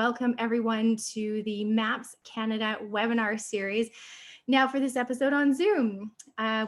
welcome everyone to the MAPS Canada webinar series. Now for this episode on Zoom,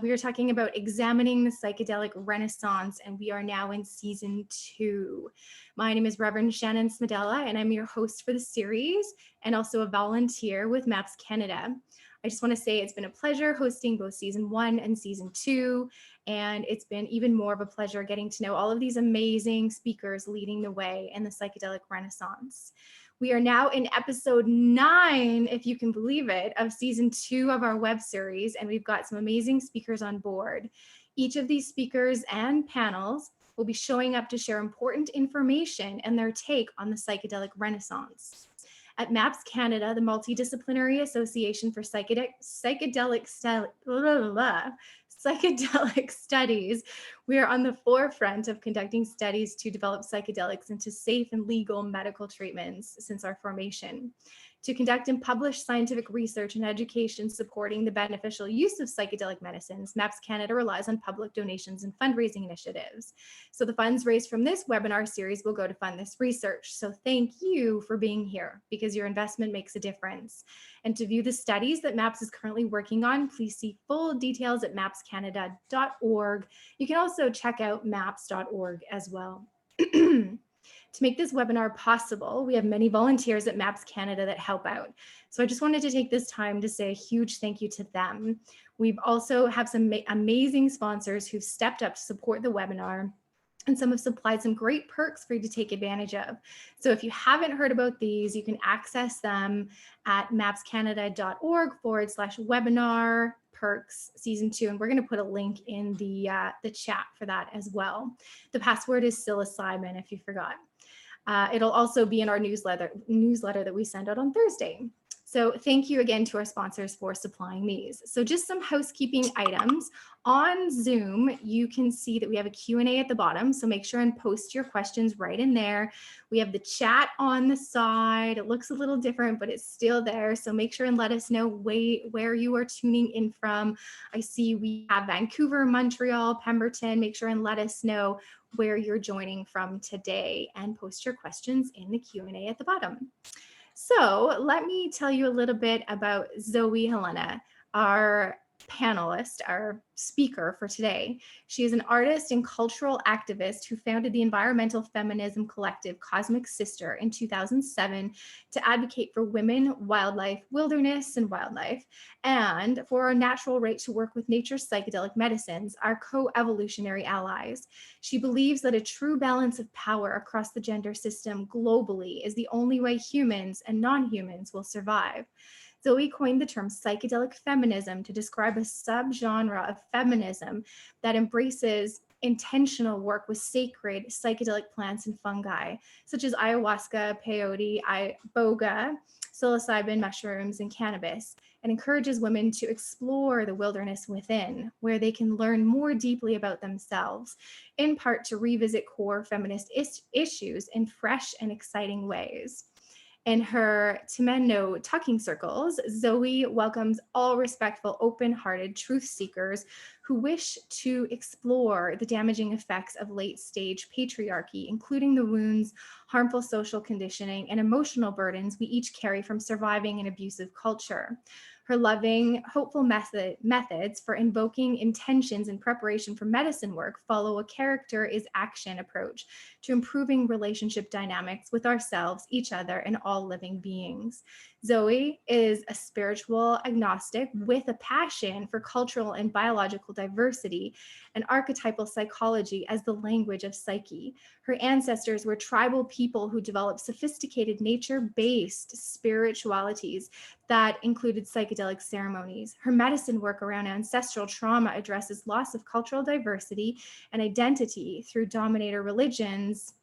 we are talking about examining the psychedelic renaissance, and we are now in season 2. My name is Reverend Shannon Smedella, and I'm your host for the series and also a volunteer with MAPS Canada. I just want to say it's been a pleasure hosting both season 1 and season 2, and it's been even more of a pleasure getting to know all of these amazing speakers leading the way in the psychedelic renaissance. We are now in episode 9, if you can believe it, of season 2 of our web series, and we've got some amazing speakers on board. Each of these speakers and panels will be showing up to share important information and their take on the psychedelic renaissance. At MAPS Canada, the Multidisciplinary Association for Psychedelic Studies, we are on the forefront of conducting studies to develop psychedelics into safe and legal medical treatments since our formation. To conduct and publish scientific research and education supporting the beneficial use of psychedelic medicines, MAPS Canada relies on public donations and fundraising initiatives. So the funds raised from this webinar series will go to fund this research. So thank you for being here, because your investment makes a difference. And to view the studies that MAPS is currently working on, please see full details at mapscanada.org. You can also check out maps.org as well. To make this webinar possible, we have many volunteers at MAPS Canada that help out. So I just wanted to take this time to say a huge thank you to them. We've also have some amazing sponsors who've stepped up to support the webinar, and some have supplied some great perks for you to take advantage of. So if you haven't heard about these, you can access them at mapscanada.org/webinar perks season 2, and we're going to put a link in the chat for that as well. The password is psilocybin if you forgot. It'll also be in our newsletter that we send out on Thursday. So thank you again to our sponsors for supplying these. So just some housekeeping items. On Zoom, you can see that we have a Q&A at the bottom, so make sure and post your questions right in there. We have the chat on the side. It looks a little different, but it's still there, so make sure and let us know where you are tuning in from. I see we have Vancouver, Montreal, Pemberton. Make sure and let us know where you're joining from today, and post your questions in the Q&A at the bottom. So let me tell you a little bit about Zoe Helena, our panelist, our speaker for today. She is an artist and cultural activist who founded the environmental feminism collective Cosmic Sister in 2007 to advocate for women, wildlife, wilderness, and wildlife, and for our natural right to work with nature's psychedelic medicines, our co-evolutionary allies. She believes that a true balance of power across the gender system globally is the only way humans and non-humans will survive. Zoe coined the term psychedelic feminism to describe a subgenre of feminism that embraces intentional work with sacred psychedelic plants and fungi, such as ayahuasca, peyote, iboga, psilocybin mushrooms, and cannabis, and encourages women to explore the wilderness within, where they can learn more deeply about themselves, in part to revisit core feminist issues in fresh and exciting ways. In her Timeno talking circles, Zoe welcomes all respectful, open-hearted truth seekers who wish to explore the damaging effects of late-stage patriarchy, including the wounds, harmful social conditioning, and emotional burdens we each carry from surviving an abusive culture. Her loving, hopeful methods for invoking intentions in preparation for medicine work follow a character is action approach to improving relationship dynamics with ourselves, each other, and all living beings. Zoe is a spiritual agnostic with a passion for cultural and biological diversity and archetypal psychology as the language of psyche. Her ancestors were tribal people who developed sophisticated nature-based spiritualities that included psychedelic ceremonies. Her medicine work around ancestral trauma addresses loss of cultural diversity and identity through dominator religions,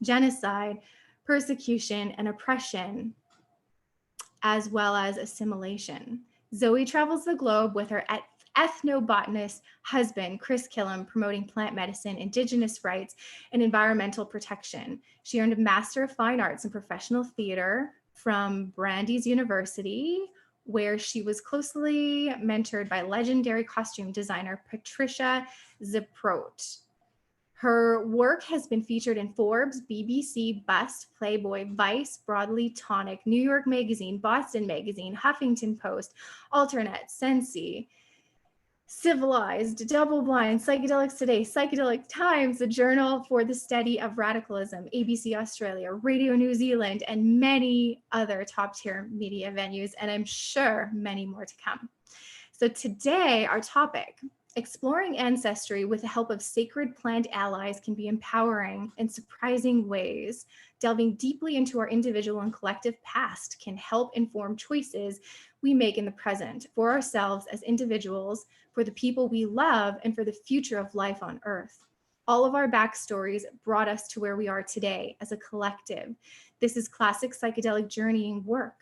genocide, persecution, and oppression, as well as assimilation. Zoe travels the globe with her ethnobotanist husband, Chris Killam, promoting plant medicine, indigenous rights, and environmental protection. She earned a Master of Fine Arts in Professional Theater from Brandeis University, where she was closely mentored by legendary costume designer Patricia Ziprote. Her work has been featured in Forbes, BBC, Bust, Playboy, Vice, Broadly, Tonic, New York Magazine, Boston Magazine, Huffington Post, Alternet, Sensi, Civilized, Double Blind, Psychedelics Today, Psychedelic Times, the Journal for the Study of Radicalism, ABC Australia, Radio New Zealand, and many other top tier media venues, and I'm sure many more to come. So today, our topic, exploring ancestry with the help of sacred plant allies, can be empowering in surprising ways. Delving deeply into our individual and collective past can help inform choices we make in the present for ourselves as individuals, for the people we love, and for the future of life on Earth. All of our backstories brought us to where we are today as a collective. This is classic psychedelic journeying work.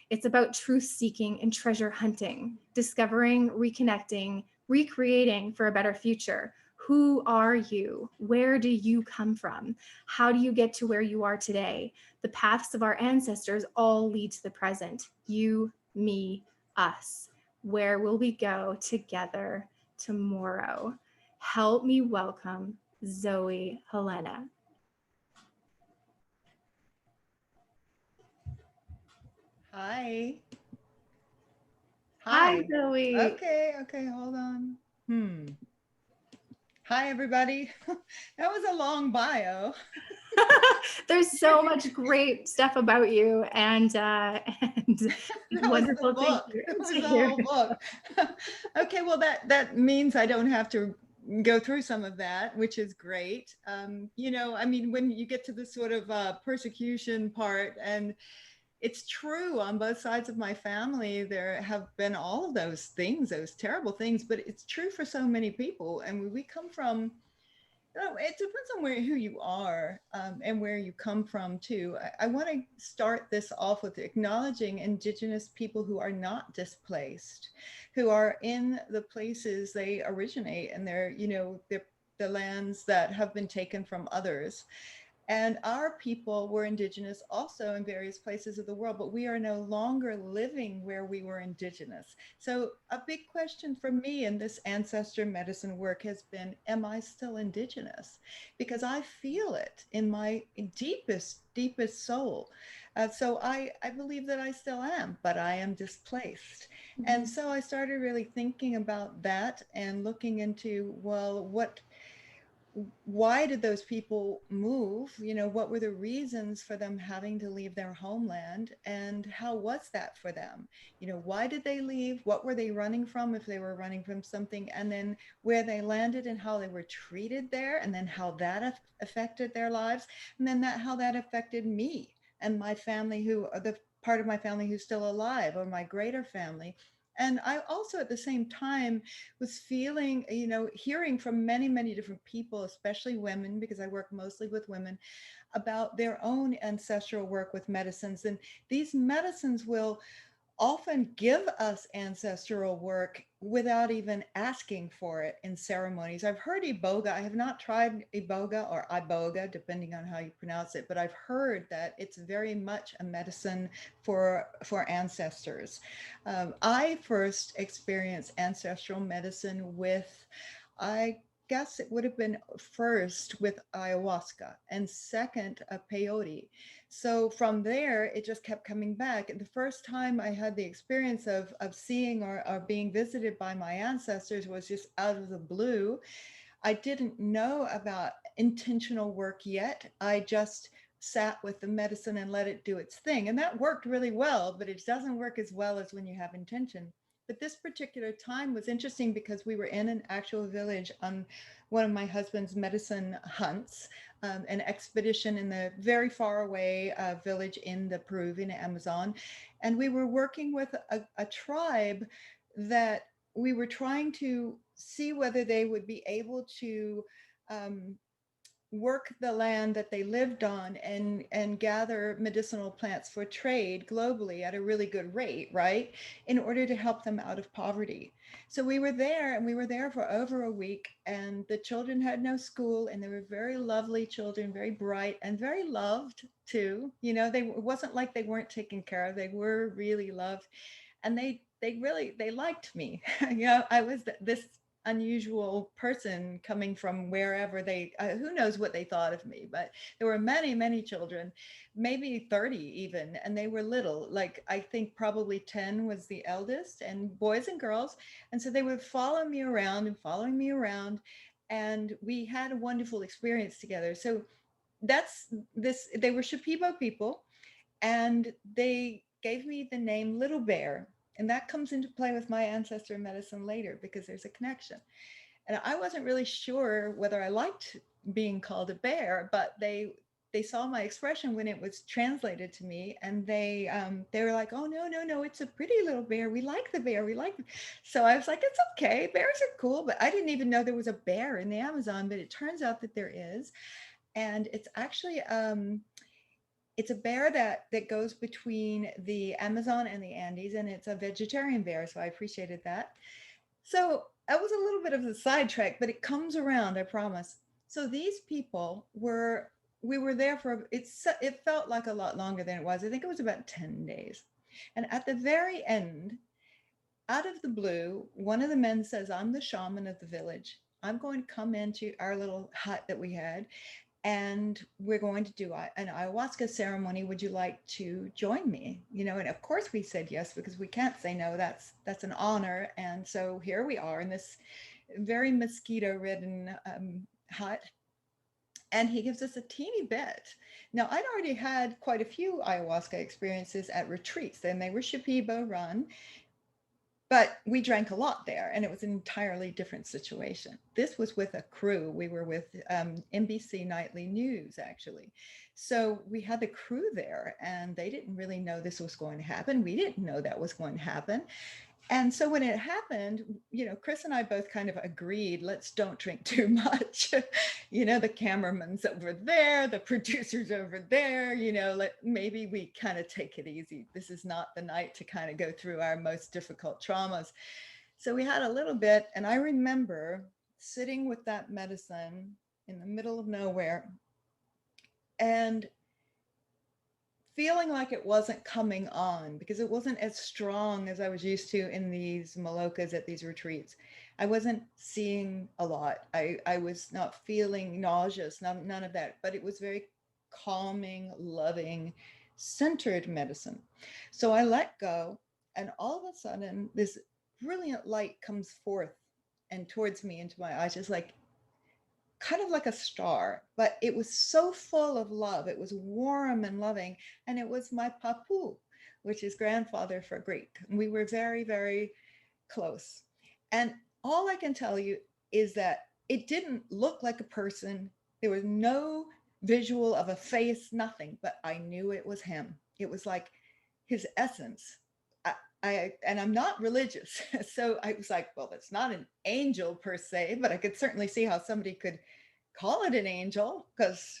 It's about truth seeking and treasure hunting, discovering, reconnecting, recreating for a better future. Who are you? Where do you come from? How do you get to where you are today? The paths of our ancestors all lead to the present. You, me, us. Where will we go together tomorrow? Help me welcome Zoe Helena. Hi. Hi, Hi. Zoe. Okay, hold on. Hi, everybody. That was a long bio. There's so much great stuff about you and That was the wonderful things book. That to was the hear. whole book. Okay, well, that means I don't have to go through some of that, which is great. I mean, when you get to the sort of persecution part, and it's true on both sides of my family, there have been all of those things, those terrible things, but it's true for so many people. And we come from, it depends on who you are, and where you come from too. I want to start this off with acknowledging Indigenous people who are not displaced, who are in the places they originate, and they're the lands that have been taken from others. And our people were indigenous also in various places of the world, but we are no longer living where we were indigenous. So a big question for me in this ancestor medicine work has been, am I still indigenous? Because I feel it in my deepest soul. So I believe that I still am, but I am displaced. And so I started really thinking about that and looking into, well, why did those people move? What were the reasons for them having to leave their homeland, and how was that for them? Why did they leave? What were they running from, if they were running from something? And then where they landed and how they were treated there, and then how that affected their lives, and then how that affected me and my family, who are the part of my family who's still alive, or my greater family. And I also at the same time was feeling, hearing from many, many different people, especially women, because I work mostly with women, about their own ancestral work with medicines. And these medicines will often give us ancestral work without even asking for it in ceremonies. I've heard iboga. I have not tried iboga or iboga, depending on how you pronounce it, but I've heard that it's very much a medicine for ancestors. I first experienced ancestral medicine with, I guess it would have been first with ayahuasca, and second a peyote. So from there, it just kept coming back. And the first time I had the experience of seeing or being visited by my ancestors was just out of the blue. I didn't know about intentional work yet. I just sat with the medicine and let it do its thing. And that worked really well, but it doesn't work as well as when you have intention. But this particular time was interesting because we were in an actual village on one of my husband's medicine hunts, an expedition in the very far away village in the Peruvian Amazon. And we were working with a tribe that we were trying to see whether they would be able to um, work the land that they lived on and gather medicinal plants for trade globally at a really good rate, right? In order to help them out of poverty. So we were there, and we were there for over a week, and the children had no school, and they were very lovely children, very bright and very loved too. It wasn't like they weren't taken care of. They were really loved, and they liked me. I was this unusual person coming from wherever they, who knows what they thought of me, but there were many, many children, maybe 30 even, and they were little, like I think probably 10 was the eldest, and boys and girls. And so they would follow me around and following me around. And we had a wonderful experience together. So that's this, they were Shipibo people, and they gave me the name Little Bear. And that comes into play with my ancestor medicine later because there's a connection. And I wasn't really sure whether I liked being called a bear, but they saw my expression when it was translated to me, and they were like, "Oh no, no, no! It's a pretty little bear. We like the bear. We like." So I was like, "It's okay. Bears are cool." But I didn't even know there was a bear in the Amazon. But it turns out that there is, and it's actually it's a bear that goes between the Amazon and the Andes, and it's a vegetarian bear. So I appreciated that. So that was a little bit of a sidetrack, but it comes around, I promise. So these people were, we were there for, it felt like a lot longer than it was. I think it was about 10 days. And at the very end, out of the blue, one of the men says, "I'm the shaman of the village. I'm going to come into our little hut that we had, and we're going to do an ayahuasca ceremony. Would you like to join me?" And of course we said yes, because we can't say no. That's an honor. And so here we are in this very mosquito ridden hut, and he gives us a teeny bit. Now, I'd already had quite a few ayahuasca experiences at retreats, and they were Shipibo run, but we drank a lot there, and it was an entirely different situation. This was with a crew. We were with NBC Nightly News, actually. So we had the crew there, and they didn't really know this was going to happen. We didn't know that was going to happen. And so when it happened, Chris and I both kind of agreed, let's don't drink too much. The cameraman's over there, the producer's over there, maybe we kind of take it easy. This is not the night to kind of go through our most difficult traumas. So we had a little bit, and I remember sitting with that medicine in the middle of nowhere and feeling like it wasn't coming on, because it wasn't as strong as I was used to in these malokas at these retreats. I wasn't seeing a lot. I was not feeling nauseous, none of that, but it was very calming, loving, centered medicine. So I let go, and all of a sudden this brilliant light comes forth and towards me into my eyes, just like kind of like a star, but it was so full of love. It was warm and loving. And it was my papu, which is grandfather for Greek. We were very, very close. And all I can tell you is that it didn't look like a person. There was no visual of a face, nothing, but I knew it was him. It was like his essence. And I'm not religious. So I was like, well, it's not an angel per se, but I could certainly see how somebody could call it an angel, because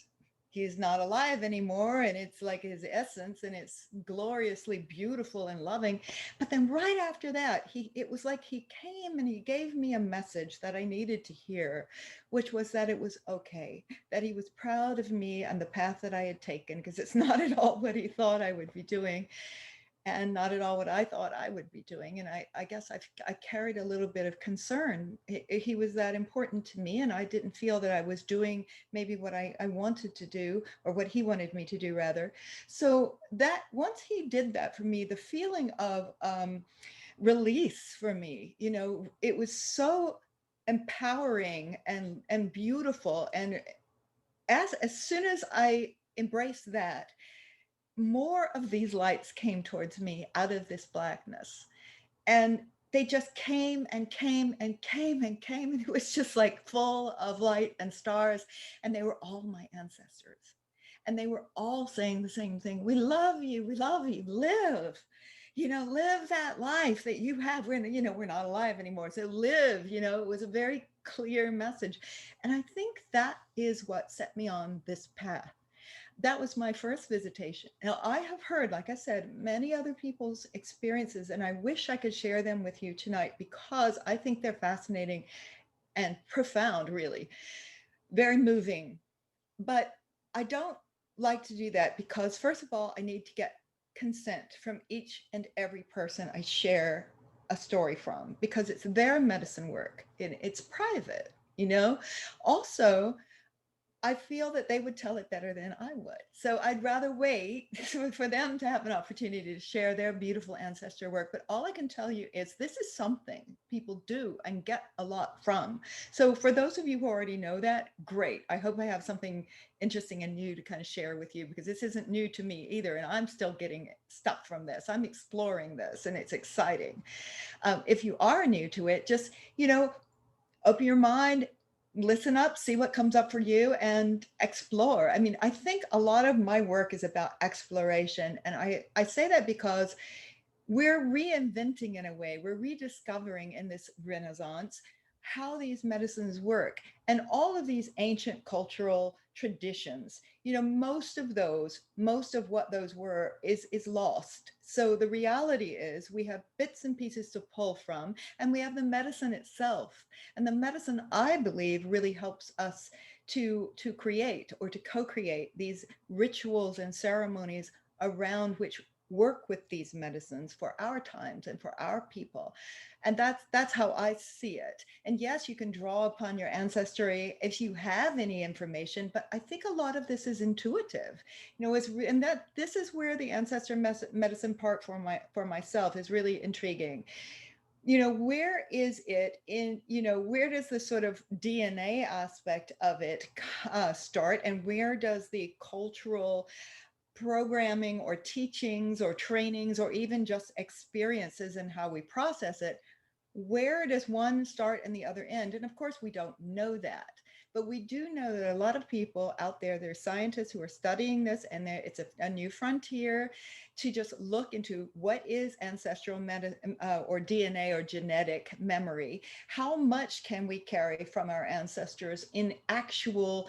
he's not alive anymore. And it's like his essence, and it's gloriously beautiful and loving. But then right after that, it was like he came and he gave me a message that I needed to hear, which was that it was okay, that he was proud of me and the path that I had taken, because it's not at all what he thought I would be doing, and not at all what I thought I would be doing. And I guess I carried a little bit of concern. He was that important to me, and I didn't feel that I was doing maybe what I wanted to do, or what he wanted me to do, rather. So that once he did that for me, the feeling of release for me, it was so empowering and beautiful. And as soon as I embraced that, more of these lights came towards me out of this blackness. And they just came and came and came and came. And it was just like full of light and stars. And they were all my ancestors. And they were all saying the same thing. We love you. We love you. Live. Live that life that you have. We're not alive anymore. So live. It was a very clear message. And I think that is what set me on this path. That was my first visitation. Now, I have heard, like I said, many other people's experiences, and I wish I could share them with you tonight, because I think they're fascinating and profound, really, very moving. But I don't like to do that, because first of all, I need to get consent from each and every person I share a story from, because it's their medicine work and it's private, you know. Also, I feel that they would tell it better than I would. So I'd rather wait for them to have an opportunity to share their beautiful ancestor work. But all I can tell you is this is something people do and get a lot from. So for those of you who already know that, great. I hope I have something interesting and new to kind of share with you, because this isn't new to me either. And I'm still getting stuff from this. I'm exploring this and it's exciting. If you are new to it, just, you know, open your mind, listen up, see what comes up for you, and explore. I mean, I think a lot of my work is about exploration. And I say that because we're reinventing, in a way, we're rediscovering in this renaissance how these medicines work, and all of these ancient cultural traditions, you know, most of what those were is lost. So the reality is we have bits and pieces to pull from, and we have the medicine itself. And the medicine, I believe, really helps us to create or to co-create these rituals and ceremonies around which work with these medicines for our times and for our people. And that's how I see it. And yes, you can draw upon your ancestry if you have any information, but I think a lot of this is intuitive. You know, and that this is where the ancestor medicine part for myself is really intriguing. You know, where is it in, you know, where does the sort of DNA aspect of it start, and where does the cultural programming or teachings or trainings or even just experiences and how we process it, where does one start and the other end? And of course, we don't know that. But we do know that a lot of people out there, there's scientists who are studying this, and it's a new frontier to just look into what is ancestral or DNA or genetic memory. How much can we carry from our ancestors in actual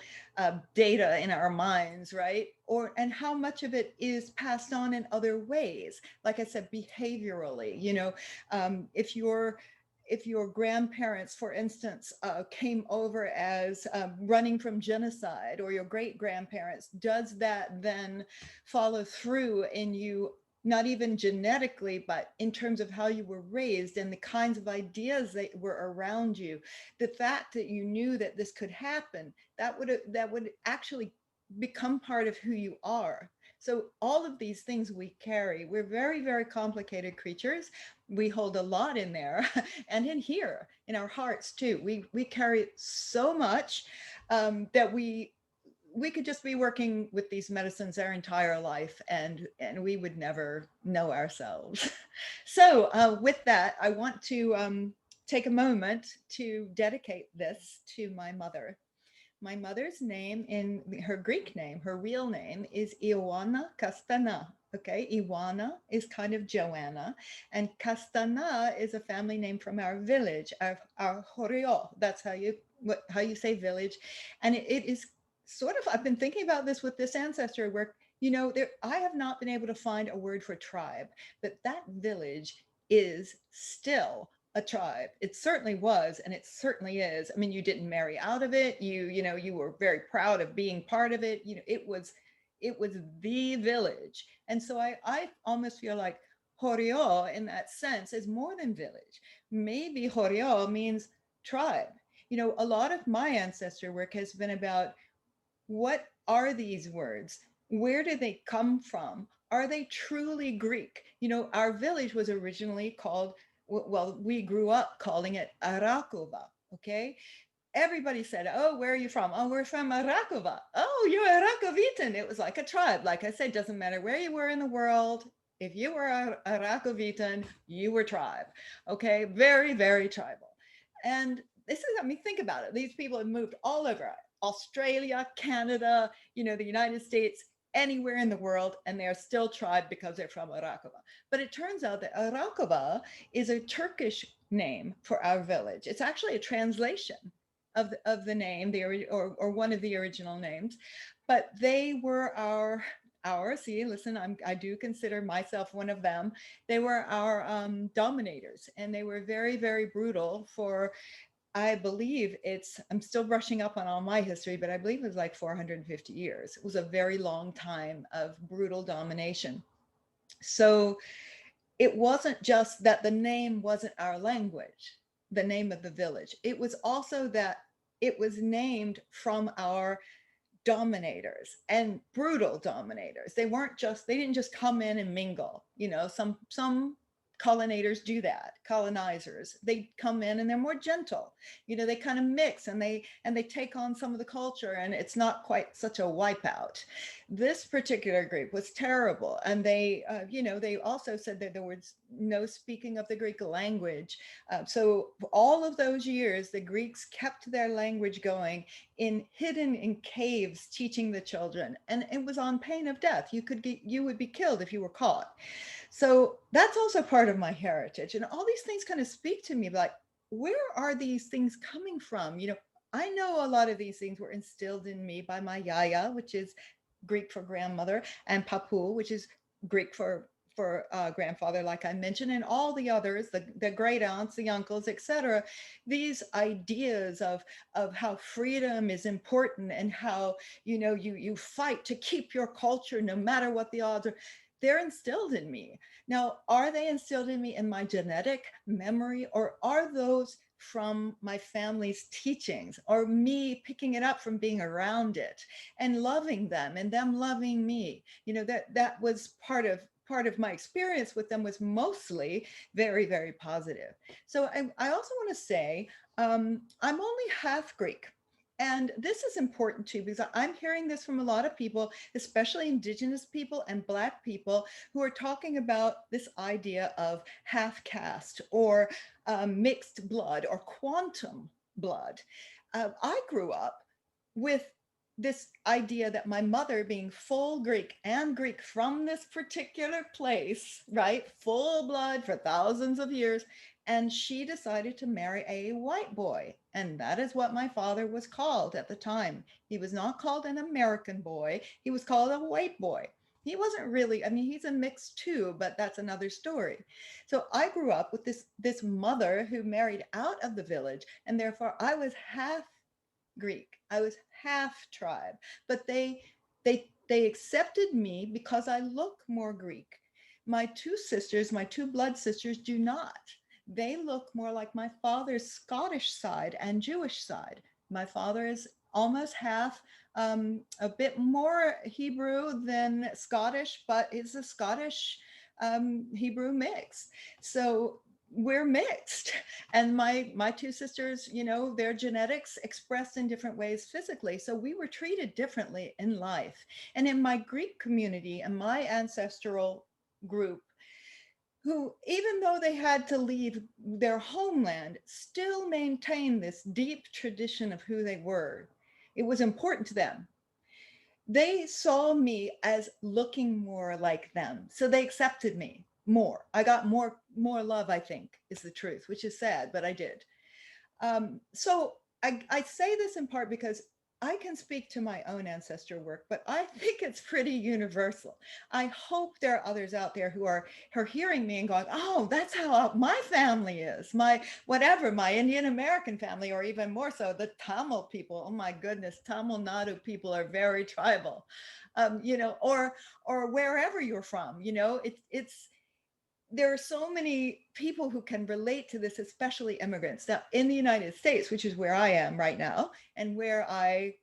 data in our minds, right? And how much of it is passed on in other ways? Like I said, behaviorally, you know, if your grandparents, for instance, came over as running from genocide, or your great grandparents, does that then follow through in you, not even genetically, but in terms of how you were raised and the kinds of ideas that were around you? The fact that you knew that this could happen, that would actually become part of who you are. So all of these things we carry, we're very, very complicated creatures. We hold a lot in there and in here, in our hearts too. We carry so much that we could just be working with these medicines our entire life, and we would never know ourselves. So with that, I want to take a moment to dedicate this to my mother. My mother's name, in her Greek name, her real name is Ioana Castana. Okay, Ioana is kind of Joanna, and Castana is a family name from our village, our Horio. That's how you say village, and it is sort of. I've been thinking about this with this ancestry work. You know, I have not been able to find a word for tribe, but that village is still a tribe. It certainly was, and it certainly is. I mean, you didn't marry out of it. You were very proud of being part of it. You know, it was the village. And so I almost feel like Horio in that sense is more than village. Maybe Horio means tribe. You know, a lot of my ancestor work has been about, what are these words? Where do they come from? Are they truly Greek? You know, our village was originally called, well, we grew up calling it Arakova, okay? Everybody said, oh, where are you from? Oh, we're from Arakova. Oh, you're Arakovitan. It was like a tribe. Like I said, doesn't matter where you were in the world. If you were Arakovitan, you were tribe, okay? Very, very tribal. And this is, I mean, think about it. These people have moved all over Australia, Canada, you know, the United States, anywhere in the world, and they are still tribe because they're from Arakova. But it turns out that Arakova is a Turkish name for our village. It's actually a translation of the name, or one of the original names. But they were see, listen, I do consider myself one of them. They were our dominators, and they were very, very brutal for, I believe I'm still brushing up on all my history, but I believe it was like 450 years. It was a very long time of brutal domination. So it wasn't just that the name wasn't our language, the name of the village. It was also that it was named from our dominators, and brutal dominators. They didn't just come in and mingle. Some colonizers do that. Colonizers, they come in and they're more gentle. They kind of mix, and they take on some of the culture, and it's not quite such a wipeout. This particular group was terrible, and they also said that there was no speaking of the Greek language. So all of those years, the Greeks kept their language going, hidden in caves, teaching the children, and it was on pain of death. You would be killed if you were caught. So that's also part of my heritage, and all these things kind of speak to me, like, where are these things coming from? I know a lot of these things were instilled in me by my yaya, which is Greek for grandmother, and papu, which is Greek for grandfather, like I mentioned, and all the others, the great aunts, the uncles, etc. These ideas of how freedom is important, and how you fight to keep your culture no matter what the odds are. They're instilled in me. Now, are they instilled in me in my genetic memory, or are those from my family's teachings, or me picking it up from being around it and loving them, and them loving me? That was part of my experience with them, was mostly very, very positive. So I also want to say, I'm only half Greek. And this is important too, because I'm hearing this from a lot of people, especially Indigenous people and Black people, who are talking about this idea of half caste, or mixed blood, or quantum blood. I grew up with this idea that my mother, being full Greek, and Greek from this particular place, right, full blood for thousands of years, and she decided to marry a white boy. And that is what my father was called at the time. He was not called an American boy. He was called a white boy. He wasn't really, he's a mix too, but that's another story. So I grew up with this mother who married out of the village, and therefore I was half Greek. I was half tribe, but they accepted me because I look more Greek. My two blood sisters do not. They look more like my father's Scottish side and Jewish side. My father is almost half, a bit more Hebrew than Scottish, but it's a Scottish Hebrew mix. So we're mixed. And my two sisters, their genetics expressed in different ways physically. So we were treated differently in life. And in my Greek community and my ancestral group, who, even though they had to leave their homeland, still maintained this deep tradition of who they were. It was important to them. They saw me as looking more like them. So they accepted me more. I got more love, I think, is the truth, which is sad, but I did. So I say this in part because I can speak to my own ancestor work, but I think it's pretty universal. I hope there are others out there who are hearing me and going, oh, that's how my family is, my Indian American family, or even more so, the Tamil people. Oh my goodness, Tamil Nadu people are very tribal, or wherever you're from, there are so many people who can relate to this, especially immigrants. Now, in the United States, which is where I am right now, and where I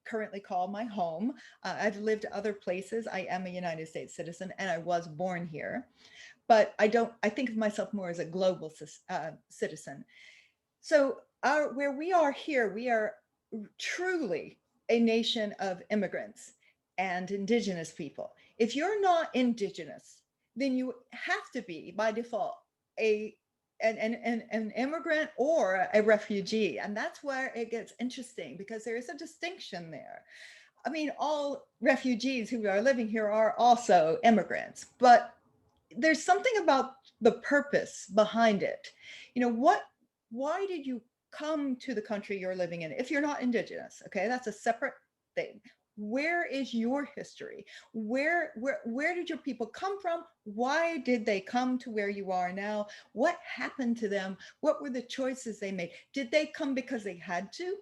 currently call my home, I've lived other places. I am a United States citizen, and I was born here, but I think of myself more as a global citizen. So where we are here, we are truly a nation of immigrants and Indigenous people. If you're not Indigenous, then you have to be by default an immigrant or a refugee. And that's where it gets interesting, because there is a distinction there. All refugees who are living here are also immigrants, but there's something about the purpose behind it. Why did you come to the country you're living in if you're not Indigenous? Okay, that's a separate thing. Where is your history? Where did your people come from? Why did they come to where you are now? What happened to them? What were the choices they made? Did they come because they had to?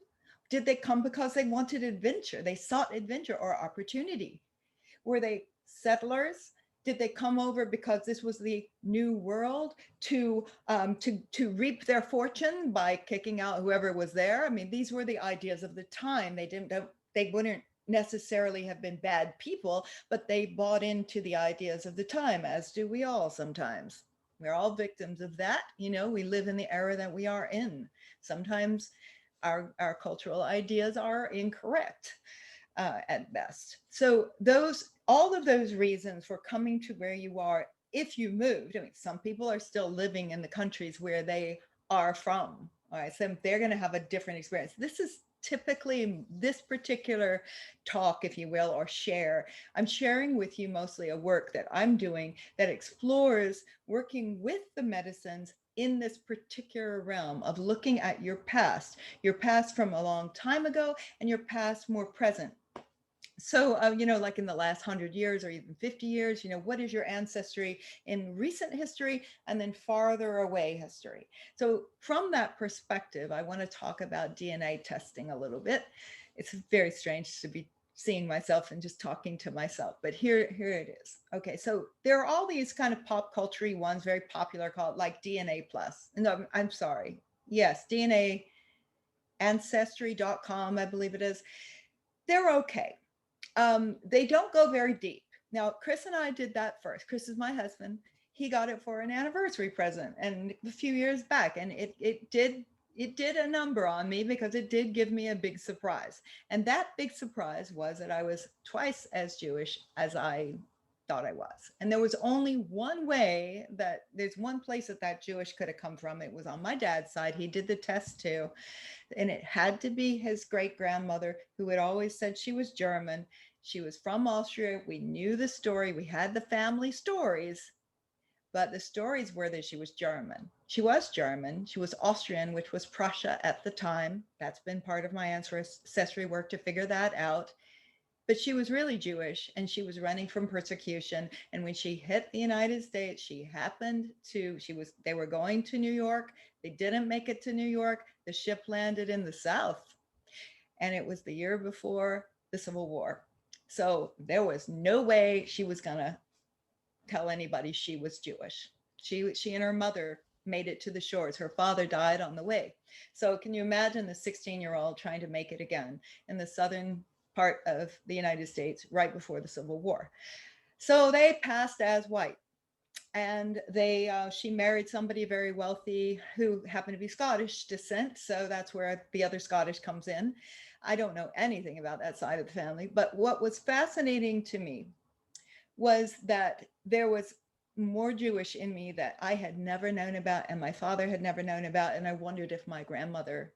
Did they come because they wanted adventure? They sought adventure or opportunity? Were they settlers Did they come over because this was the new world to reap their fortune by kicking out whoever was there? I mean, these were the ideas of the time. They wouldn't necessarily have been bad people, but they bought into the ideas of the time, as do we all sometimes. We're all victims of that. You know, we live in the era that we are in. Sometimes our cultural ideas are incorrect at best. So all of those reasons for coming to where you are, if you moved, I mean, some people are still living in the countries where they are from. All right, so they're going to have a different experience. This is typically this particular talk, if you will, or share. I'm sharing with you mostly a work that I'm doing that explores working with the medicines in this particular realm of looking at your past from a long time ago and your past more present. So, you know, like in the last 100 years or even 50 years, you know, what is your ancestry in recent history and then farther away history? So from that perspective, I want to talk about DNA testing a little bit. It's very strange to be seeing myself and just talking to myself, but here it is. Okay, so there are all these kind of pop culture ones, very popular, called like DNA Plus. No, I'm sorry. Yes, DNA, Ancestry.com, I believe it is. They're okay. They don't go very deep. Now, Chris and I did that first. Chris is my husband. He got it for an anniversary present and a few years back, and it did a number on me because it did give me a big surprise. And that big surprise was that I was twice as Jewish as I thought I was. And there was only one way that there's one place that Jewish could have come from. It was on my dad's side. He did the test too. And it had to be his great grandmother, who had always said she was German. She was from Austria. We knew the story. We had the family stories, but the stories were that she was German. She was German. She was Austrian, which was Prussia at the time. That's been part of my ancestry work to figure that out. But she was really Jewish, and she was running from persecution. And when she hit the United States, they were going to New York. They didn't make it to New York. The ship landed in the South, and it was the year before the Civil War. So there was no way she was going to tell anybody she was Jewish. She and her mother made it to the shores. Her father died on the way. So can you imagine the 16-year-old trying to make it again in the southern part of the United States right before the Civil War? So they passed as white. And she married somebody very wealthy who happened to be Scottish descent. So that's where the other Scottish comes in. I don't know anything about that side of the family. But what was fascinating to me was that there was more Jewish in me that I had never known about and my father had never known about. And I wondered if my grandmother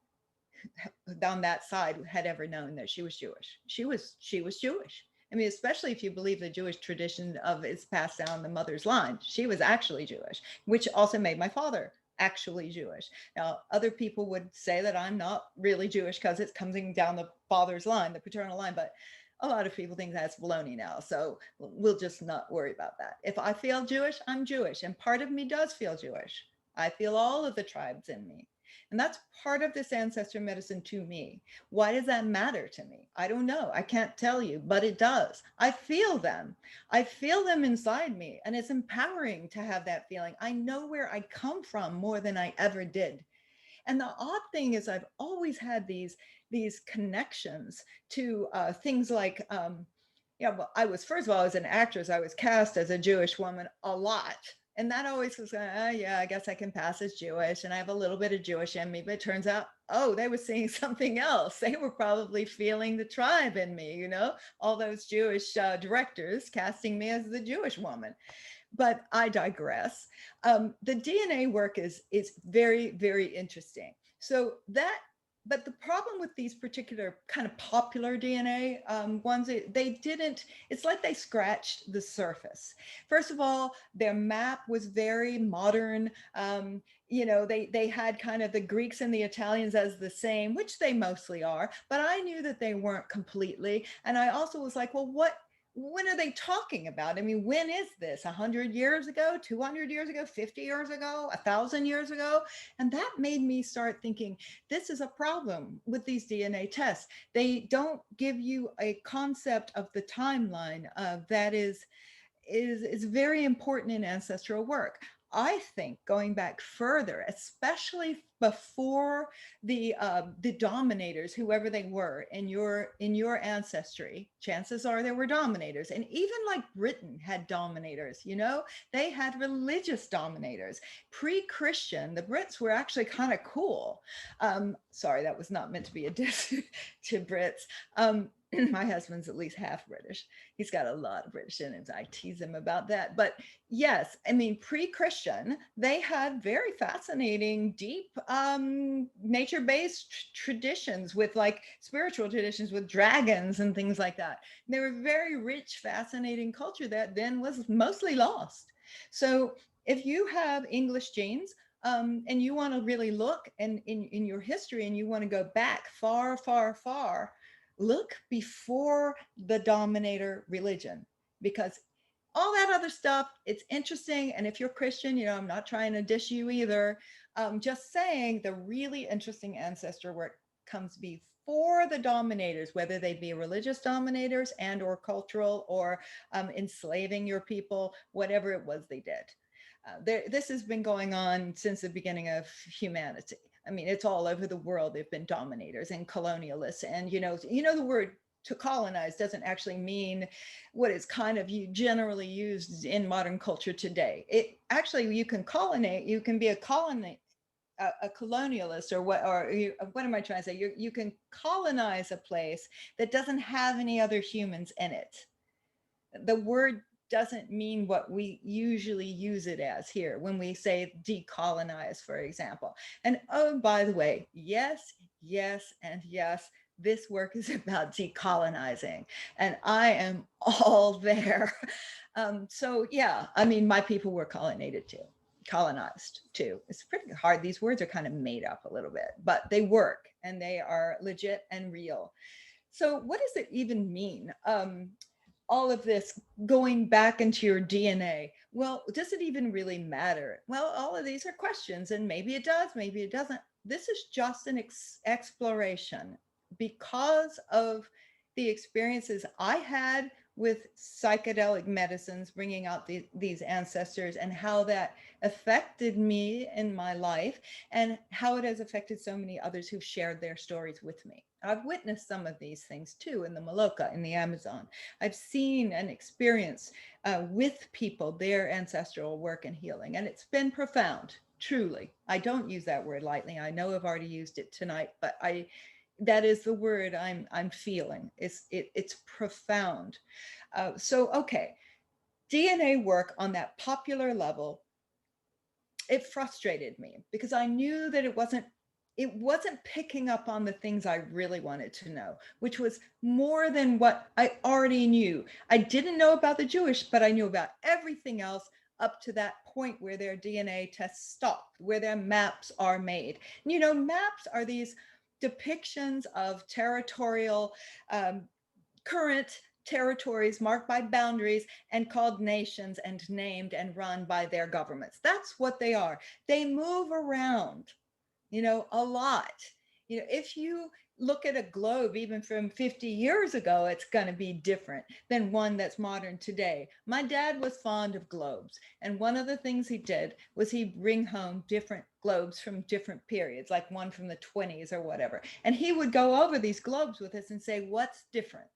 on that side had ever known that she was Jewish. She was Jewish. I mean, especially if you believe the Jewish tradition of it's passed down the mother's line. She was actually Jewish, which also made my father actually Jewish. Now, other people would say that I'm not really Jewish because it's coming down the father's line, the paternal line, but a lot of people think that's baloney now. So we'll just not worry about that. If I feel Jewish, I'm Jewish. And part of me does feel Jewish. I feel all of the tribes in me. And that's part of this ancestral medicine to me. Why does that matter to me? I don't know. I can't tell you, but it does. I feel them. I feel them inside me. And it's empowering to have that feeling. I know where I come from more than I ever did. And the odd thing is I've always had these connections to things like, well, first of all, as an actress, I was cast as a Jewish woman a lot. And that always was, yeah, I guess I can pass as Jewish and I have a little bit of Jewish in me, but it turns out, they were seeing something else. They were probably feeling the tribe in me, all those Jewish directors casting me as the Jewish woman. But I digress. The DNA work is very, very interesting. But the problem with these particular kind of popular DNA ones, it's like they scratched the surface. First of all, their map was very modern. They had kind of the Greeks and the Italians as the same, which they mostly are, but I knew that they weren't completely. And I also was like, well, when are they talking about? I mean, when is this? 100 years ago, 200 years ago, 50 years ago, 1,000 years ago? And that made me start thinking, this is a problem with these DNA tests. They don't give you a concept of the timeline that is, is very important in ancestral work. I think going back further, especially before the dominators, whoever they were in your ancestry, chances are there were dominators, and even like Britain had dominators. You know, they had religious dominators. Pre-Christian, the Brits were actually kind of cool. Sorry, that was not meant to be a diss to Brits. My husband's at least half British. He's got a lot of British in him. I tease him about that. But yes, I mean, pre-Christian, they had very fascinating, deep nature-based traditions with like spiritual traditions with dragons and things like that. They were very rich, fascinating culture that then was mostly lost. So if you have English genes, and you want to really look in your history and you want to go back far, far, far, look before the dominator religion, because all that other stuff, it's interesting. And if you're Christian, you know, I'm not trying to dish you either. Just saying the really interesting ancestor work comes before the dominators, whether they be religious dominators and or cultural or enslaving your people, whatever it was they did. This has been going on since the beginning of humanity. I mean, it's all over the world. There've been dominators and colonialists, and you know, the word to colonize doesn't actually mean what is kind of generally used in modern culture today. It actually, you can colonate, you can be a colonialist, or what am I trying to say? You can colonize a place that doesn't have any other humans in it. The word doesn't mean what we usually use it as here when we say decolonize, for example. And oh, by the way, yes, yes, and yes, this work is about decolonizing, and I am all there. So yeah, I mean, my people were colonized too. It's pretty hard. These words are kind of made up a little bit, but they work and they are legit and real. So what does it even mean? All of this going back into your DNA. Well, does it even really matter? Well, all of these are questions, and maybe it does, maybe it doesn't. This is just an exploration because of the experiences I had with psychedelic medicines, bringing out these ancestors, and how that affected me in my life, and how it has affected so many others who've shared their stories with me. I've witnessed some of these things too in the Maloka, in the Amazon. I've seen and experienced with people their ancestral work and healing, and it's been profound, truly. I don't use that word lightly. I know I've already used it tonight, but that is the word I'm feeling. It's profound. So okay, DNA work on that popular level, it frustrated me because I knew that it wasn't picking up on the things I really wanted to know, which was more than what I already knew. I didn't know about the Jewish, but I knew about everything else up to that point where their DNA tests stop, where their maps are made. And, you know, maps are these depictions of territorial current territories marked by boundaries and called nations and named and run by their governments. That's what they are. They move around, you know, a lot. You know, if you look at a globe even from 50 years ago, it's going to be different than one that's modern today. My dad was fond of globes, and one of the things he did was he'd bring home different globes from different periods, like one from the 20s or whatever, and he would go over these globes with us and say, what's different?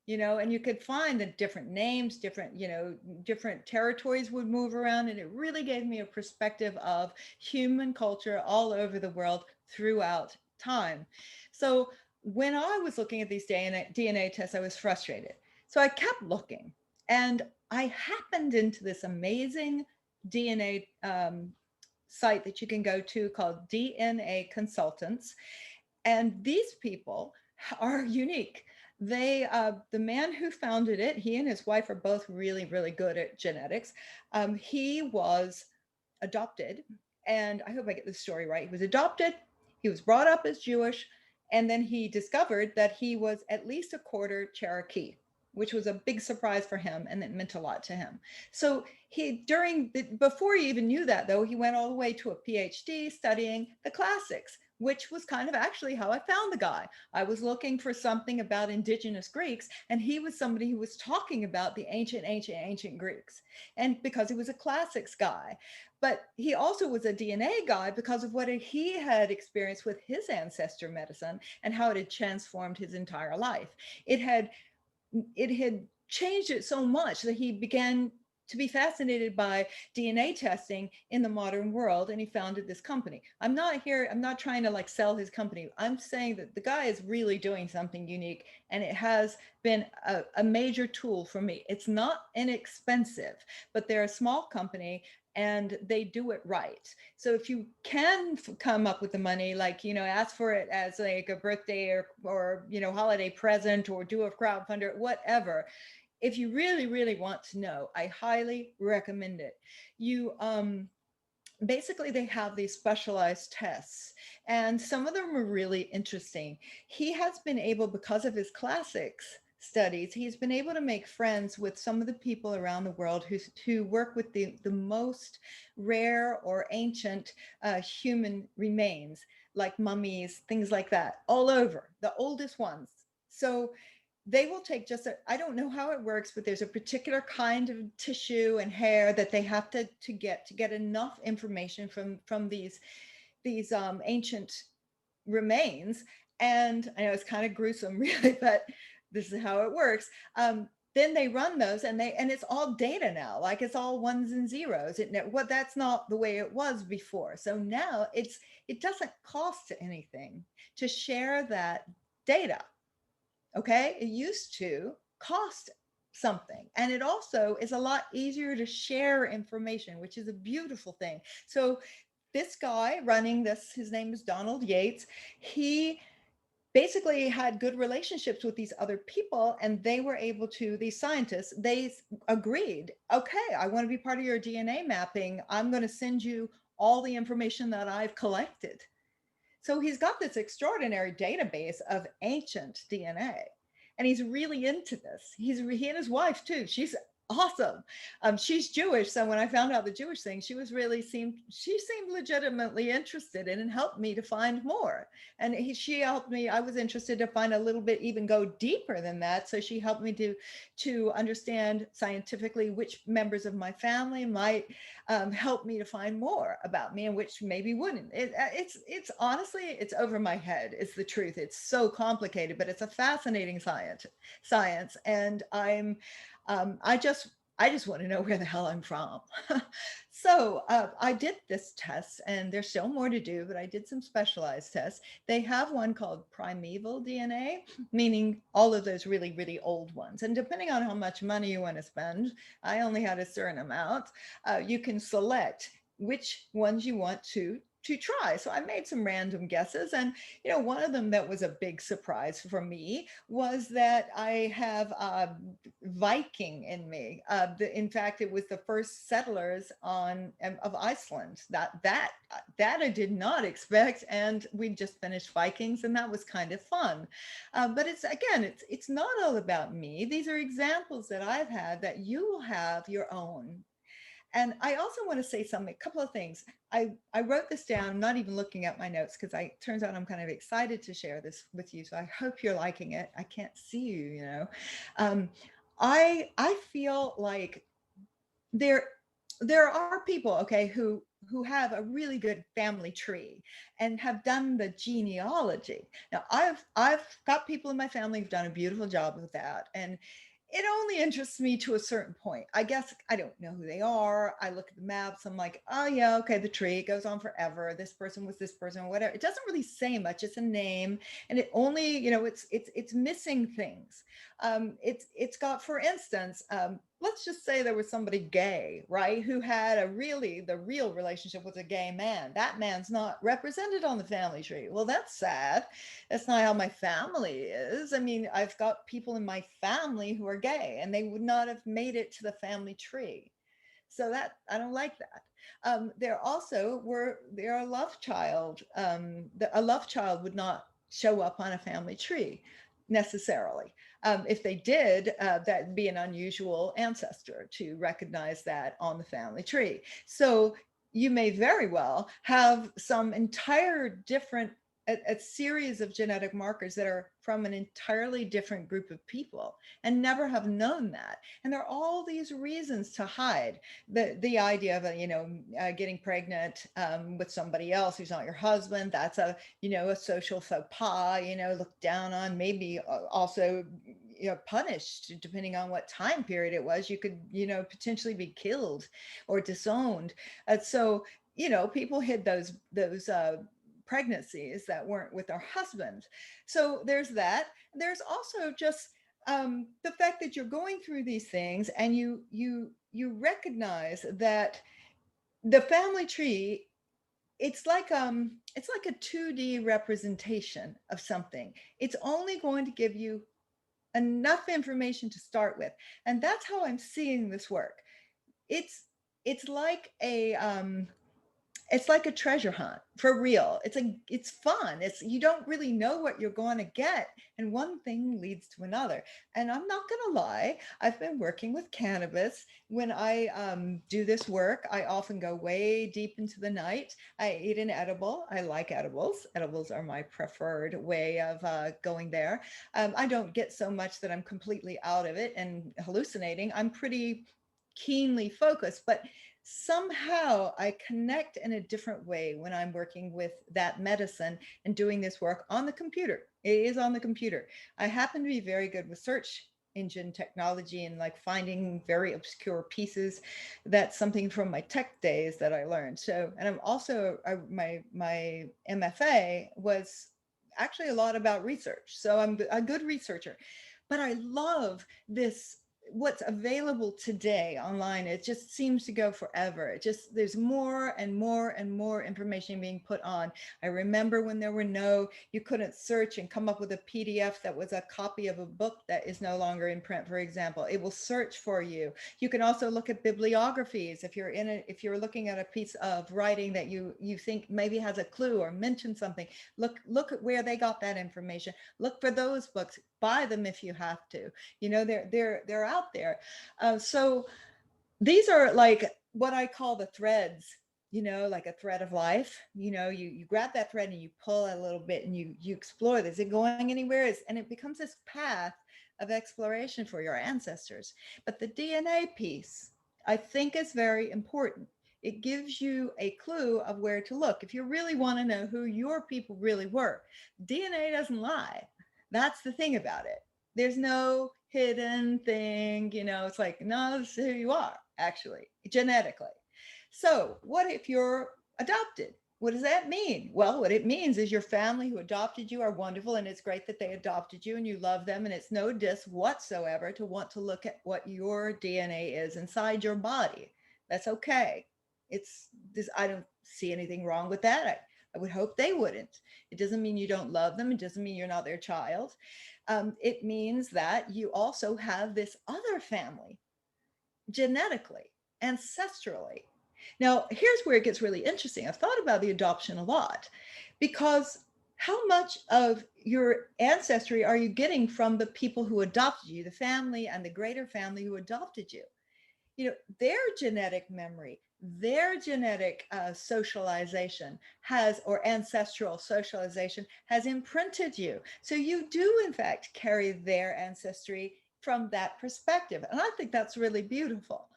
You know, and you could find the different names, different, you know, different territories would move around. And it really gave me a perspective of human culture all over the world throughout time. So when I was looking at these DNA tests, I was frustrated. So I kept looking, and I happened into this amazing DNA site that you can go to called DNA Consultants. And these people are unique. They, the man who founded it, he and his wife are both really, really good at genetics. He was adopted, and I hope I get this story right. He was adopted, he was brought up as Jewish, and then he discovered that he was at least a quarter Cherokee, which was a big surprise for him, and it meant a lot to him. So before he even knew that though, he went all the way to a PhD studying the classics, which was kind of actually how I found the guy. I was looking for something about indigenous Greeks, and he was somebody who was talking about the ancient Greeks. And because he was a classics guy, but he also was a DNA guy because of what he had experienced with his ancestor medicine and how it had transformed his entire life. It had changed it so much that he began to be fascinated by DNA testing in the modern world, and he founded this company. I'm not trying to like sell his company. I'm saying that the guy is really doing something unique, and it has been a major tool for me. It's not inexpensive, but they're a small company and they do it right. So if you can come up with the money, like, ask for it as like a birthday or holiday present, or do a crowdfunder, whatever. If you really, really want to know, I highly recommend it. You basically, they have these specialized tests, and some of them are really interesting. He has been able, because of his classics studies, he's been able to make friends with some of the people around the world who work with the most rare or ancient human remains, like mummies, things like that, all over, the oldest ones. So they will take I don't know how it works, but there's a particular kind of tissue and hair that they have to get enough information from these ancient remains. And I know it's kind of gruesome, really, but this is how it works. Then they run those, and it's all data now, like it's all ones and zeros. That's not the way it was before. So now it doesn't cost anything to share that data. Okay, it used to cost something, and it also is a lot easier to share information, which is a beautiful thing. So this guy running this, his name is Donald Yates. He basically had good relationships with these other people, and they were able to, these scientists, they agreed, okay, I want to be part of your DNA mapping. I'm going to send you all the information that I've collected. So he's got this extraordinary database of ancient DNA, and he's really into this. He and his wife too. She's awesome. She's Jewish, so when I found out the Jewish thing, she seemed legitimately interested in, and helped me to find more. And she helped me. I was interested to find a little bit, even go deeper than that. So she helped me to understand scientifically which members of my family might help me to find more about me, and which maybe wouldn't. It's honestly, it's over my head. It's the truth. It's so complicated, but it's a fascinating science. And I just want to know where the hell I'm from. So I did this test, and there's still more to do, but I did some specialized tests. They have one called Primeval Dna, meaning all of those really, really old ones. And depending on how much money you want to spend, I only had a certain amount, you can select which ones you want to try. So I made some random guesses, and one of them that was a big surprise for me was that I have Viking in me. In fact, it was the first settlers of Iceland. That I did not expect, and we just finished Vikings, and that was kind of fun. But it's not all about me. These are examples that I've had that you will have your own. And I also want to say a couple of things. I wrote this down. I'm not even looking at my notes because turns out I'm kind of excited to share this with you. So I hope you're liking it. I can't see you, I feel like there are people, okay, who have a really good family tree and have done the genealogy. Now I've got people in my family who've done a beautiful job with that, and it only interests me to a certain point. I guess I don't know who they are. I look at the maps. I'm like, oh yeah, okay, the tree goes on forever. This person was this person, whatever. It doesn't really say much. It's a name, and it only, it's missing things. It's got, for instance, let's just say there was somebody gay, right, who had the real relationship with a gay man. That man's not represented on the family tree. Well, that's sad. That's not how my family is. I mean, I've got people in my family who are gay, and they would not have made it to the family tree. So that, I don't like that. There are a love child. A love child would not show up on a family tree necessarily. If they did, that'd be an unusual ancestor to recognize that on the family tree. So you may very well have some entire different a series of genetic markers that are from an entirely different group of people and never have known that. And there are all these reasons to hide the idea of, getting pregnant with somebody else who's not your husband. That's a social faux pas, looked down on, maybe also, punished depending on what time period it was. You could, potentially be killed or disowned. So, people hid those pregnancies that weren't with our husbands. So there's that. There's also just the fact that you're going through these things and you recognize that the family tree, it's like a 2D representation of something. It's only going to give you enough information to start with, and that's how I'm seeing this work. It's like a treasure hunt for real. It's fun. You don't really know what you're going to get, and one thing leads to another. And I'm not going to lie, I've been working with cannabis. When I do this work, I often go way deep into the night. I eat an edible. I like edibles. Edibles are my preferred way of going there. I don't get so much that I'm completely out of it and hallucinating. I'm pretty keenly focused, but somehow I connect in a different way when I'm working with that medicine and doing this work on the computer. It is on the computer. I happen to be very good with search engine technology and like finding very obscure pieces. That's something from my tech days that I learned. So, and I'm also, my MFA was actually a lot about research. So I'm a good researcher, but I love this what's available today online. It just seems to go forever. There's more and more and more information being put on. I remember when you couldn't search and come up with a PDF that was a copy of a book that is no longer in print, for example. It will search for you. You can also look at bibliographies. If you're looking at a piece of writing that you think maybe has a clue or mentions something, look at where they got that information. Look for those books, buy them if you have to. They're out there. So these are like what I call the threads, like a thread of life. You grab that thread and you pull a little bit and you explore. Is it going anywhere? And it becomes this path of exploration for your ancestors. But the DNA piece, I think, is very important. It gives you a clue of where to look. If you really want to know who your people really were, DNA doesn't lie. That's the thing about it. There's no hidden thing, it's like, no, this is who you are, actually, genetically. So what if you're adopted? What does that mean? Well, what it means is your family who adopted you are wonderful, and it's great that they adopted you and you love them, and it's no diss whatsoever to want to look at what your DNA is inside your body. That's okay. I don't see anything wrong with that. I would hope they wouldn't. It doesn't mean you don't love them. It doesn't mean you're not their child. It means that you also have this other family genetically, ancestrally. Now, here's where it gets really interesting. I've thought about the adoption a lot, because how much of your ancestry are you getting from the people who adopted you, the family and the greater family who adopted you? Their genetic memory, their genetic socialization or ancestral socialization has imprinted you. So you do, in fact, carry their ancestry from that perspective. And I think that's really beautiful.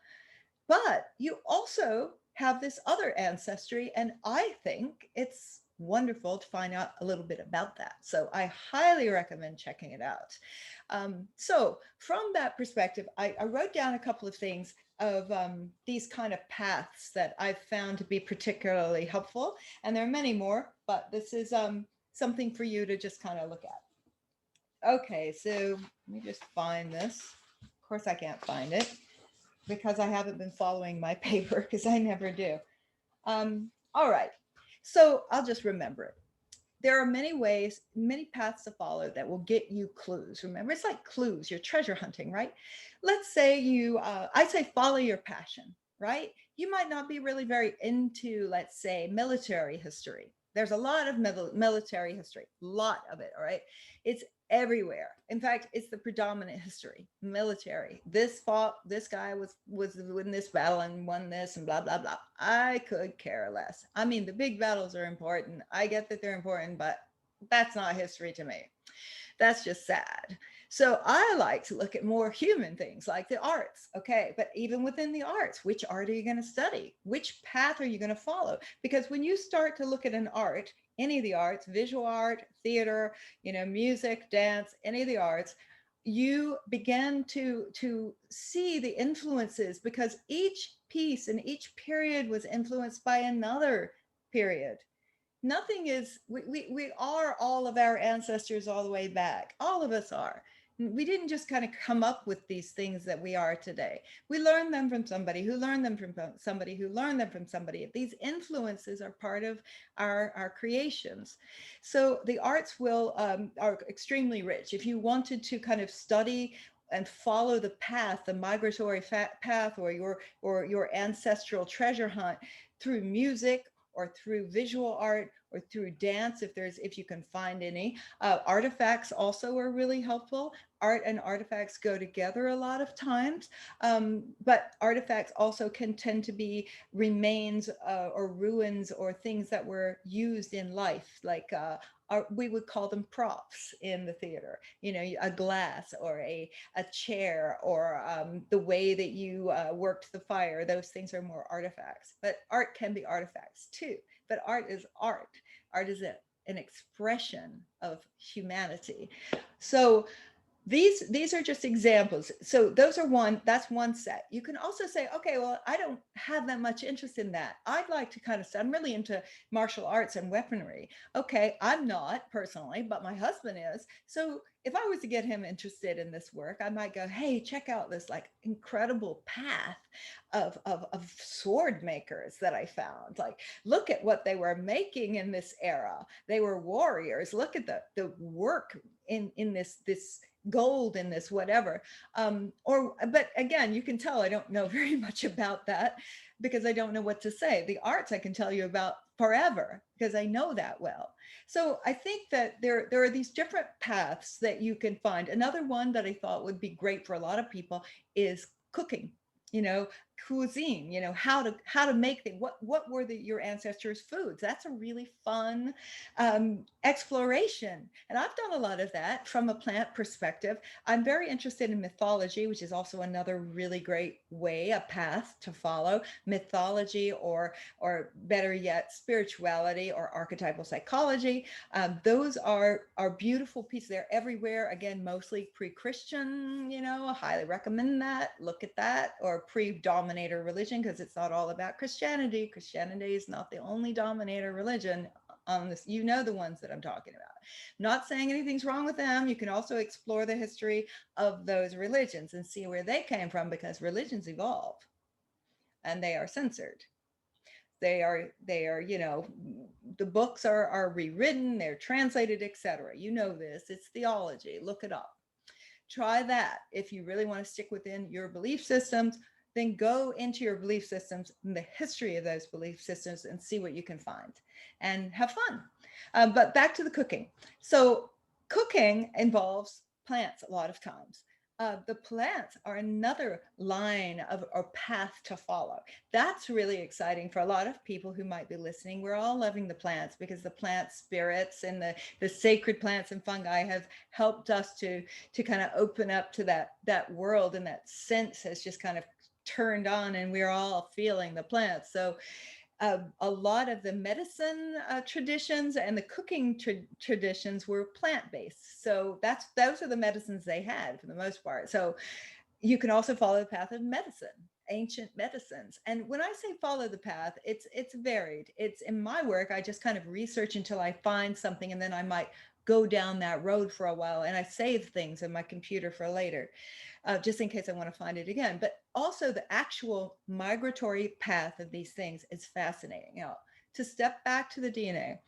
But you also have this other ancestry, and I think it's wonderful to find out a little bit about that. So I highly recommend checking it out. So from that perspective, I wrote down a couple of things of these kind of paths that I've found to be particularly helpful. And there are many more, but this is something for you to just kind of look at. Okay, so let me just find this. Of course, I can't find it because I haven't been following my paper, because I never do. All right, so I'll just remember it. There are many ways, many paths to follow that will get you clues. Remember, it's like clues. You're treasure hunting, right? Let's say I say follow your passion, right? You might not be really very into, let's say, military history. There's a lot of military history, a lot of it, all right? It's everywhere. In fact, it's the predominant history, military. This guy was in this battle and won this and blah, blah, blah. I could care less. I mean, the big battles are important. I get that they're important, but That's not history to me. That's just sad. So I like to look at more human things like the arts. Okay, but even within the arts, which art are you going to study? Which path are you going to follow? Because when you start to look at an art, any of the arts, visual art, theater, music, dance, any of the arts, you begin to see the influences, because each piece and each period was influenced by another period. Nothing is, we are all of our ancestors all the way back. All of us are. We didn't just kind of come up with these things that we are today. We learned them from somebody who learned them from somebody who learned them from somebody. These influences are part of our creations. So the arts will are extremely rich. If you wanted to kind of study and follow the path, the migratory path, or your ancestral treasure hunt through music, or through visual art, or through dance, if you can find any. Artifacts also are really helpful. Art and artifacts go together a lot of times, but artifacts also can tend to be remains or ruins or things that were used in life, like we would call them props in the theater. A glass or a chair, or the way that you worked the fire. Those things are more artifacts, but art can be artifacts too. But art is art. Art is an expression of humanity. So these are just examples. So that's one set. You can also say, okay, well, I don't have that much interest in that. I'd like to kind of say, I'm really into martial arts and weaponry. Okay, I'm not personally, but my husband is. So if I was to get him interested in this work, I might go, hey, check out this like incredible path of sword makers that I found. Like, look at what they were making in this era. They were warriors. Look at the work in this gold in this whatever. But again, you can tell I don't know very much about that, because I don't know what to say. The arts I can tell you about forever, because I know that well. So I think that there are these different paths that you can find. Another one that I thought would be great for a lot of people is cooking. Cuisine, how to make things. What were your ancestors' foods? That's a really fun exploration, and I've done a lot of that from a plant perspective. I'm very interested in mythology, which is also another really great way, a path to follow. Mythology, or better yet, spirituality or archetypal psychology. Those are beautiful pieces. They're everywhere. Again, mostly pre-Christian. I highly recommend that. Look at that. Or pre-dominator religion, because it's not all about Christianity. Christianity is not the only dominator religion on this. The ones that I'm talking about. Not saying anything's wrong with them. You can also explore the history of those religions and see where they came from, because religions evolve and they are censored. They are the books are rewritten, they're translated, etc. This, it's theology. Look it up. Try that. If you really want to stick within your belief systems, then go into your belief systems and the history of those belief systems and see what you can find and have fun. But back to the cooking. So cooking involves plants a lot of times. The plants are another line of or path to follow. That's really exciting for a lot of people who might be listening. We're all loving the plants, because the plant spirits and the sacred plants and fungi have helped us to kind of open up to that world, and that sense has just kind of turned on, and we're all feeling the plants. So a lot of the medicine traditions and the cooking traditions were plant-based. So those are the medicines they had for the most part. So you can also follow the path of medicine, ancient medicines. And when I say follow the path, it's varied. It's in my work, I just kind of research until I find something, and then I might go down that road for a while, and I save things in my computer for later, just in case I want to find it again. But also the actual migratory path of these things is fascinating. To step back to the DNA,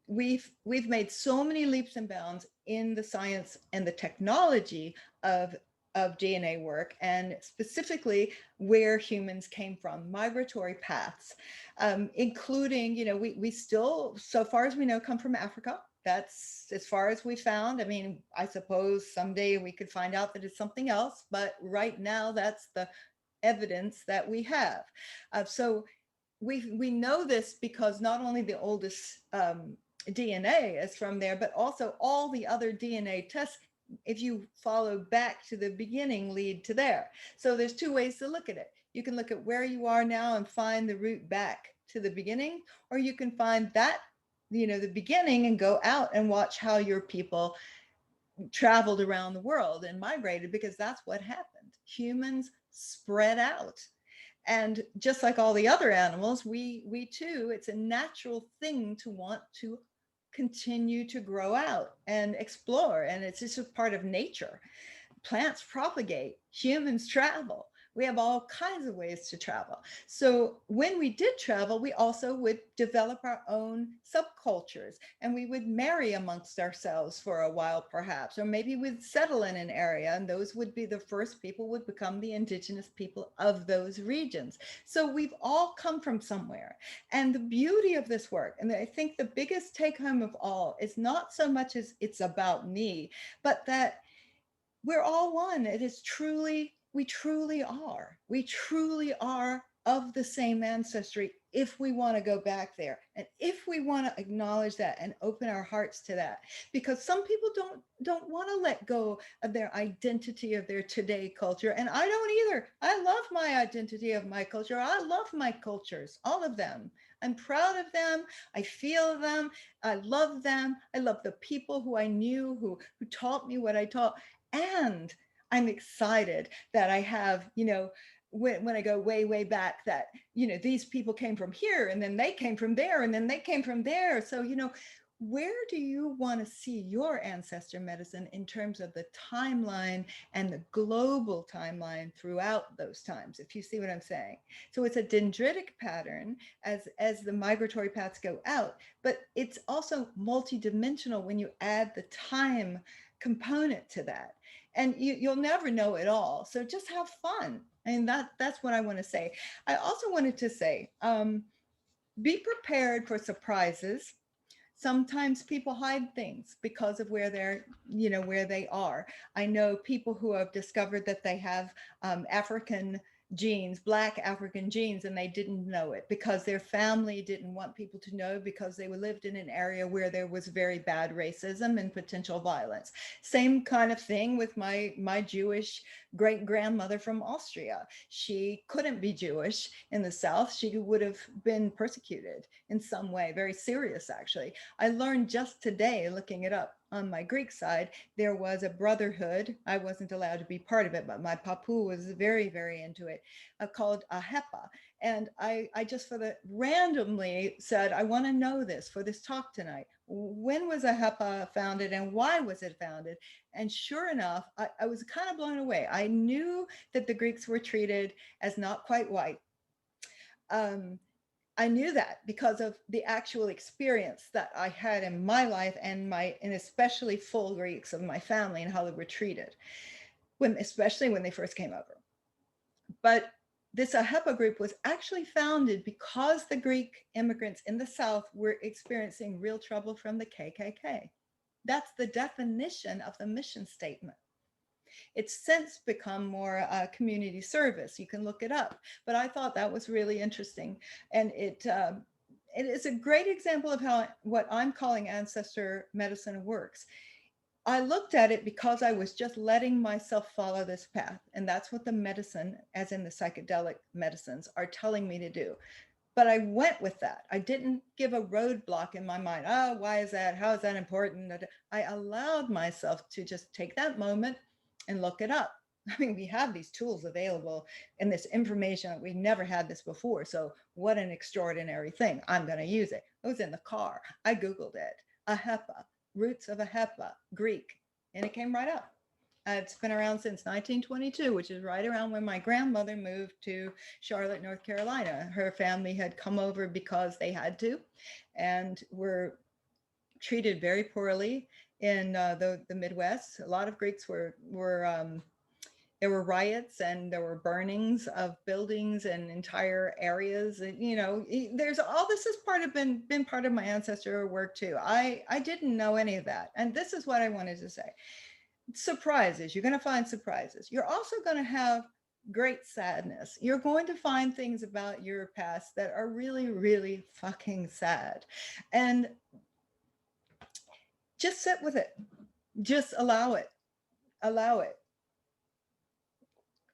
we've made so many leaps and bounds in the science and the technology of DNA work, and specifically where humans came from, migratory paths, including, we still, so far as we know, come from Africa. That's as far as we found. I mean, I suppose someday we could find out that it's something else, but right now that's the evidence that we have. So we know this because not only the oldest DNA is from there, but also all the other DNA tests, if you follow back to the beginning, lead to there. So there's two ways to look at it. You can look at where you are now and find the route back to the beginning, or you can find that, the beginning, and go out and watch how your people traveled around the world and migrated, because that's what happened. Humans spread out. And just like all the other animals, we too, it's a natural thing to want to continue to grow out and explore. And it's just a part of nature. Plants propagate, humans travel. We have all kinds of ways to travel. So when we did travel, we also would develop our own subcultures, and we would marry amongst ourselves for a while, perhaps, or maybe we'd settle in an area, and those would be the first people would become the indigenous people of those regions. So we've all come from somewhere. And the beauty of this work, and I think the biggest take home of all, is not so much as it's about me, but that we're all one. It is truly, we truly are of the same ancestry, if we want to go back there, and if we want to acknowledge that and open our hearts to that. Because some people don't want to let go of their identity, of their today culture, and I don't either. I love my identity of my culture. I love my cultures, all of them. I'm proud of them. I feel them. I love them. I love the people who I knew, who taught me what I taught. And I'm excited that I have, when I go way, way back, that, these people came from here, and then they came from there, and then they came from there. So, where do you want to see your ancestor medicine in terms of the timeline and the global timeline throughout those times, if you see what I'm saying? So it's a dendritic pattern as the migratory paths go out, but it's also multidimensional when you add the time component to that. And you'll never know it all. So just have fun. And that's what I want to say. I also wanted to say, be prepared for surprises. Sometimes people hide things because of where where they are. I know people who have discovered that they have African genes, Black African genes, and they didn't know it because their family didn't want people to know, because they lived in an area where there was very bad racism and potential violence. Same kind of thing with my Jewish great grandmother from Austria. She couldn't be Jewish in the South. She would have been persecuted in some way, very serious actually. I learned just today, looking it up, on my Greek side, there was a brotherhood. I wasn't allowed to be part of it, but my papu was very, very into it, called a HEPA. And I just randomly said, I want to know this for this talk tonight. When was a HEPA founded, and why was it founded? And sure enough, I was kind of blown away. I knew that the Greeks were treated as not quite white. I knew that because of the actual experience that I had in my life, and especially full Greeks of my family, and how they were treated, especially when they first came over. But this AHEPA group was actually founded because the Greek immigrants in the South were experiencing real trouble from the KKK. That's the definition of the mission statement. It's since become more community service. You can look it up. But I thought that was really interesting. And it is a great example of how what I'm calling ancestor medicine works. I looked at it because I was just letting myself follow this path. And that's what the medicine, as in the psychedelic medicines, are telling me to do. But I went with that. I didn't give a roadblock in my mind. Oh, why is that? How is that important? I allowed myself to just take that moment and look it up. I mean, we have these tools available and this information. We never had this before. So what an extraordinary thing. I'm going to use it. I was in the car. I Googled it. AHEPA, roots of AHEPA, Greek, and it came right up. It's been around since 1922, which is right around when my grandmother moved to Charlotte, North Carolina. Her family had come over because they had to, and were treated very poorly in the Midwest. A lot of Greeks there were riots and there were burnings of buildings and entire areas. And, there's all this has been part of my ancestor work too. I didn't know any of that. And this is what I wanted to say. Surprises. You're going to find surprises. You're also going to have great sadness. You're going to find things about your past that are really, really fucking sad. And just sit with it. Just allow it. Allow it.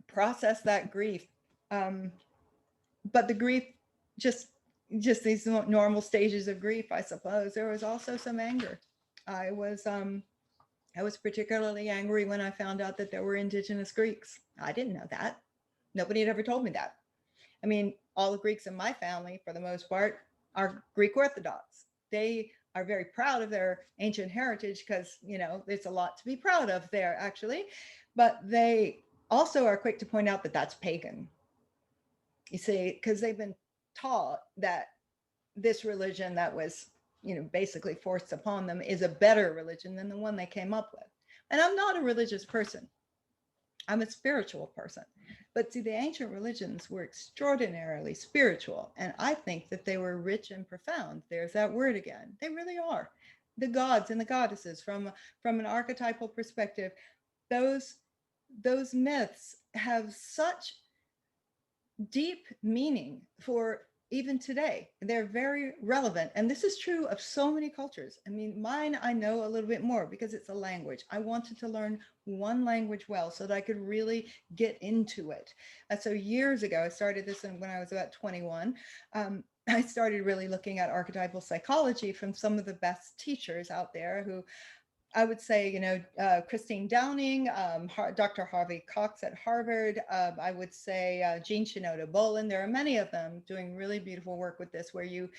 Process that grief. But the grief, just these normal stages of grief, I suppose. There was also some anger. I was particularly angry when I found out that there were indigenous Greeks. I didn't know that. Nobody had ever told me that. I mean, all the Greeks in my family, for the most part, are Greek Orthodox. They are very proud of their ancient heritage because, you know, there's a lot to be proud of there, actually. But they also are quick to point out that that's pagan. You see, because they've been taught that this religion that was, you know, basically forced upon them is a better religion than the one they came up with. And I'm not a religious person. I'm a spiritual person. But see, the ancient religions were extraordinarily spiritual. And I think that they were rich and profound. There's that word again. They really are. The gods and the goddesses, from an archetypal perspective, those myths have such deep meaning for even today. They're very relevant. And this is true of so many cultures. I mean, mine, I know a little bit more because it's a language. I wanted to learn one language well so that I could really get into it. So years ago, I started this when I was about 21. I started really looking at archetypal psychology from some of the best teachers out there who, I would say, you know, Christine Downing, Dr. Harvey Cox at Harvard. I would say Jean Shinoda Bolin. There are many of them doing really beautiful work with this, where you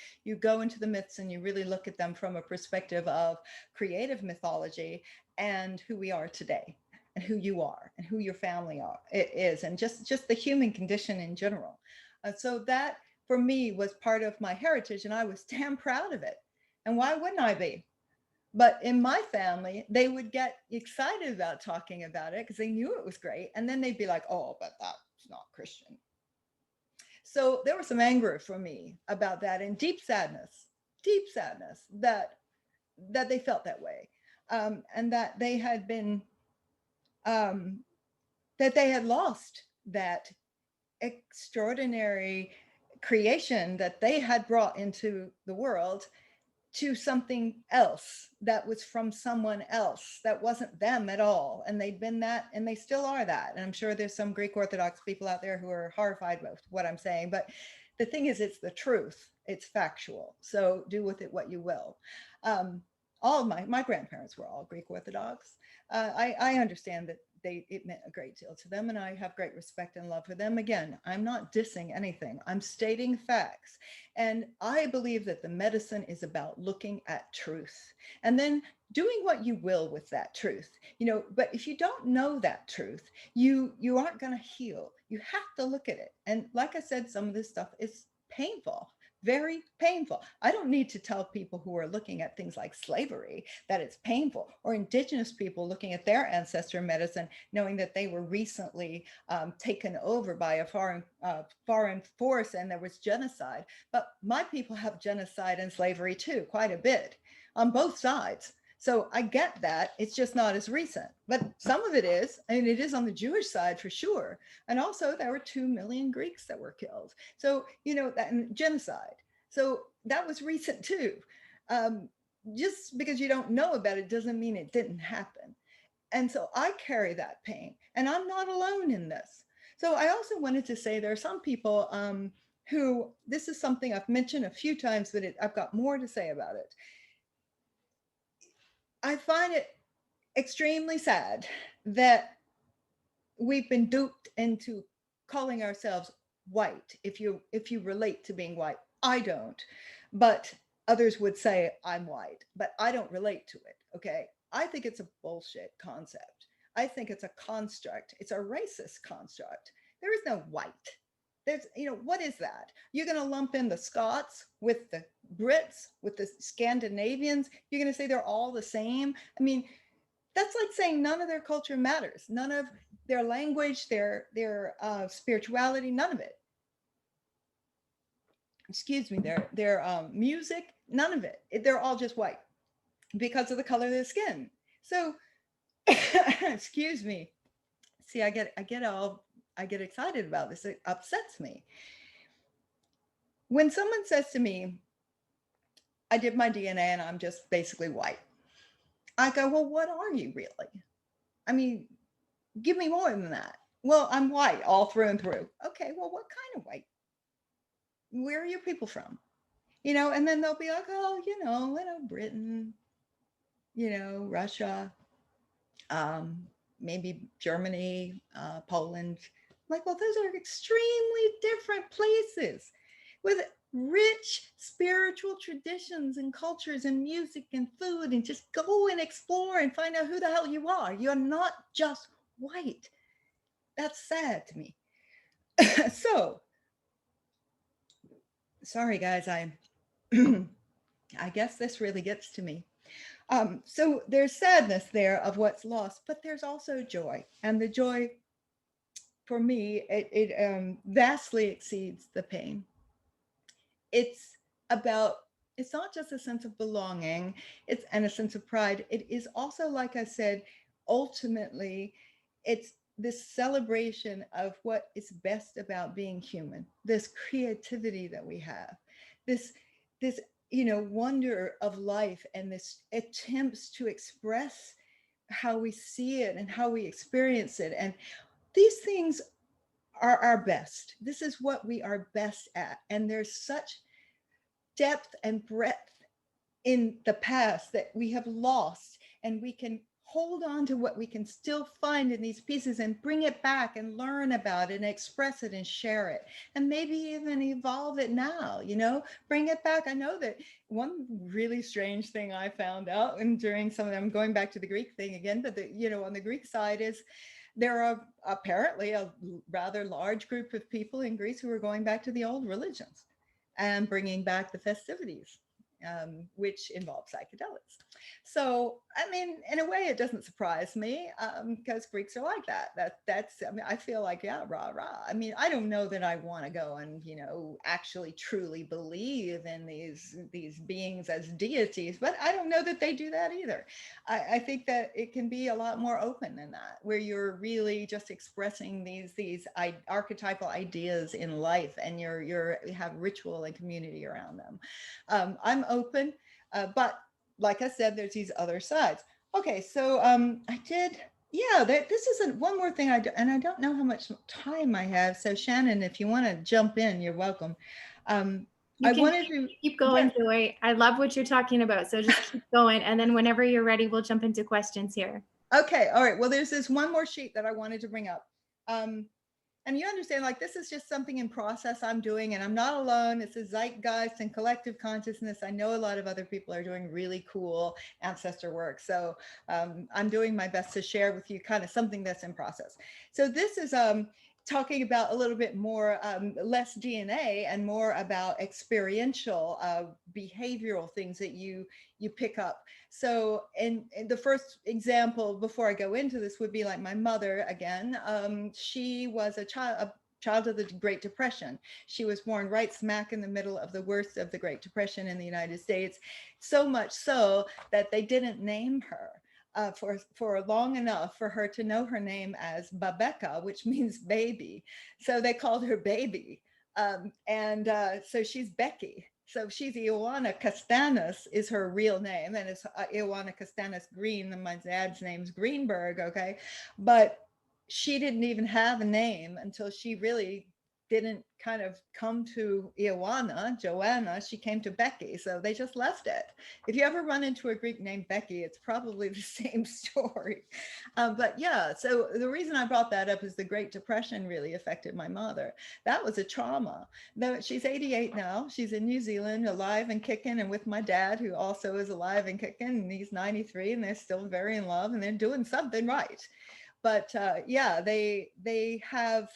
go into the myths and you really look at them from a perspective of creative mythology and who we are today, and who you are, and who your family is, and just the human condition in general. So that, for me, was part of my heritage, and I was damn proud of it. And why wouldn't I be? But in my family, they would get excited about talking about it because they knew it was great. And then they'd be like, oh, but that's not Christian. So there was some anger for me about that, and deep sadness that they felt that way. And that they had been, that they had lost that extraordinary creation that they had brought into the world to something else that was from someone else that wasn't them at all. And they'd been that, and they still are that. And I'm sure there's some Greek Orthodox people out there who are horrified with what I'm saying, but the thing is, it's the truth. It's factual. So do with it what you will. All of my grandparents were all Greek Orthodox. I understand that it meant a great deal to them, and I have great respect and love for them. Again, I'm not dissing anything. I'm stating facts. And I believe that the medicine is about looking at truth and then doing what you will with that truth. You know, but if you don't know that truth, you aren't going to heal. You have to look at it. And like I said, some of this stuff is painful. Very painful. I don't need to tell people who are looking at things like slavery that it's painful, or indigenous people looking at their ancestral medicine, knowing that they were recently taken over by a foreign force and there was genocide. But my people have genocide and slavery too, quite a bit on both sides. So I get that. It's just not as recent, but some of it is. I mean, it is on the Jewish side for sure. And also there were 2 million Greeks that were killed. So, you know, that, and genocide. So that was recent too. Just because you don't know about it doesn't mean it didn't happen. And so I carry that pain, and I'm not alone in this. So I also wanted to say there are some people who, this is something I've mentioned a few times, but I've got more to say about it. I find it extremely sad that we've been duped into calling ourselves white. If you relate to being white, I don't, but others would say I'm white, but I don't relate to it. Okay, I think it's a bullshit concept. I think it's a construct. It's a racist construct. There is no white. There's, you know, what is that? You're going to lump in the Scots with the Brits, with the Scandinavians. You're going to say they're all the same. I mean, that's like saying none of their culture matters. None of their language, their spirituality, none of it. Excuse me, their music, none of it. They're all just white because of the color of their skin. So, excuse me. See, I get all I get excited about this. It upsets me. When someone says to me, I did my DNA and I'm just basically white, I go, well, what are you really? I mean, give me more than that. Well, I'm white all through and through. Okay, well, what kind of white? Where are your people from? And then they'll be like, oh, Britain, Russia, maybe Germany, Poland. Like, well, those are extremely different places with rich spiritual traditions and cultures and music and food, and just go and explore and find out who the hell you are. You're not just white. That's sad to me. So, sorry guys, I I guess this really gets to me. So there's sadness there of what's lost, but there's also joy, and the joy for me, it vastly exceeds the pain. It's about, it's not just a sense of belonging, and a sense of pride. It is also, like I said, ultimately, it's this celebration of what is best about being human, this creativity that we have, this wonder of life, and this attempts to express how we see it and how we experience it. And these things are our best. This is what we are best at. And there's such depth and breadth in the past that we have lost, and we can hold on to what we can still find in these pieces and bring it back and learn about it and express it and share it, and maybe even evolve it now, bring it back. I know that one really strange thing I found out, and during some of them, going back to the Greek thing again, but on the Greek side is there are apparently a rather large group of people in Greece who are going back to the old religions and bringing back the festivities, which involve psychedelics. So, I mean, in a way, it doesn't surprise me, because Greeks are like that. I mean, I feel like, yeah, rah, rah. I mean, I don't know that I want to go and, actually truly believe in these beings as deities, but I don't know that they do that either. I think that it can be a lot more open than that, where you're really just expressing these archetypal ideas in life, and you have ritual and community around them. I'm open, but like I said, there's these other sides. Okay, so I did, yeah, this is one more thing and I don't know how much time I have. So Shannon, if you want to jump in, you're welcome. You can keep going, yeah. Zoe. I love what you're talking about. So just keep going. And then whenever you're ready, we'll jump into questions here. Okay, all right. Well, there's this one more sheet that I wanted to bring up. And you understand, like, this is just something in process I'm doing, and I'm not alone. It's a zeitgeist and collective consciousness. I know a lot of other people are doing really cool ancestor work. So I'm doing my best to share with you kind of something that's in process. So this is talking about a little bit more, less DNA and more about experiential, behavioral things that you pick up. So in the first example, before I go into this, would be like my mother again. She was a child of the Great Depression. She was born right smack in the middle of the worst of the Great Depression in the United States, so much so that they didn't name her. For long enough for her to know her name as Babeka, which means baby. So they called her baby. So she's Becky. So she's Ioana Castanis is her real name, and it's Ioana Castanis Green, and my dad's name's Greenberg, okay? But she didn't even have a name until she really didn't kind of come to Joanna, she came to Becky. So they just left it. If you ever run into a Greek named Becky, it's probably the same story. But yeah, so the reason I brought that up is the Great Depression really affected my mother. That was a trauma. Though she's 88 now, she's in New Zealand, alive and kicking, and with my dad, who also is alive and kicking, and he's 93, and they're still very in love, and they're doing something right. But yeah, they have,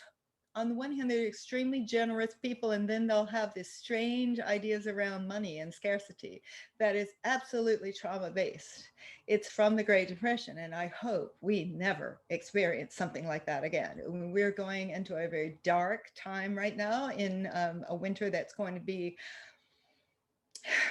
on the one hand, they're extremely generous people, and then they'll have these strange ideas around money and scarcity that is absolutely trauma-based. It's from the Great Depression, and I hope we never experience something like that again. We're going into a very dark time right now in a winter that's going to be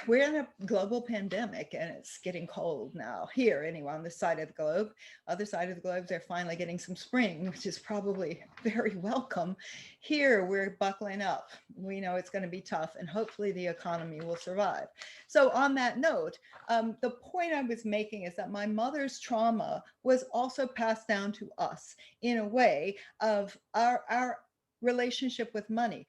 we're in a global pandemic and it's getting cold now here anyway on this side of the globe. Other side of the globe, they're finally getting some spring, which is probably very welcome. Here we're buckling up. We know it's going to be tough and hopefully the economy will survive. So on that note, the point I was making is that my mother's trauma was also passed down to us in a way of our relationship with money.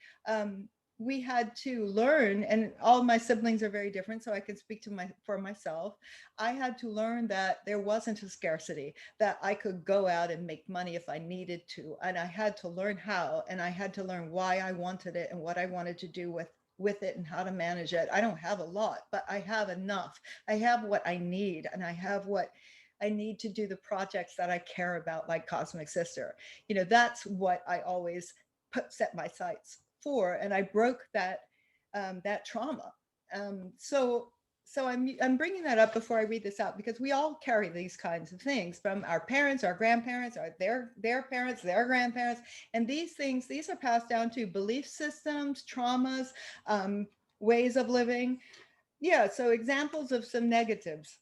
We had to learn, and all my siblings are very different, so I can speak to for myself. I had to learn that there wasn't a scarcity, that I could go out and make money if I needed to, and I had to learn how, and I had to learn why I wanted it and what I wanted to do with it and how to manage it. I don't have a lot, but I have enough. I have what I need, and I have what I need to do the projects that I care about, like Cosmic Sister. You know, that's what I always set my sights for, and I broke that trauma. So I'm bringing that up before I read this out because we all carry these kinds of things from our parents, our grandparents, or their parents, their grandparents, and these are passed down to belief systems, traumas, ways of living. Yeah. So examples of some negatives.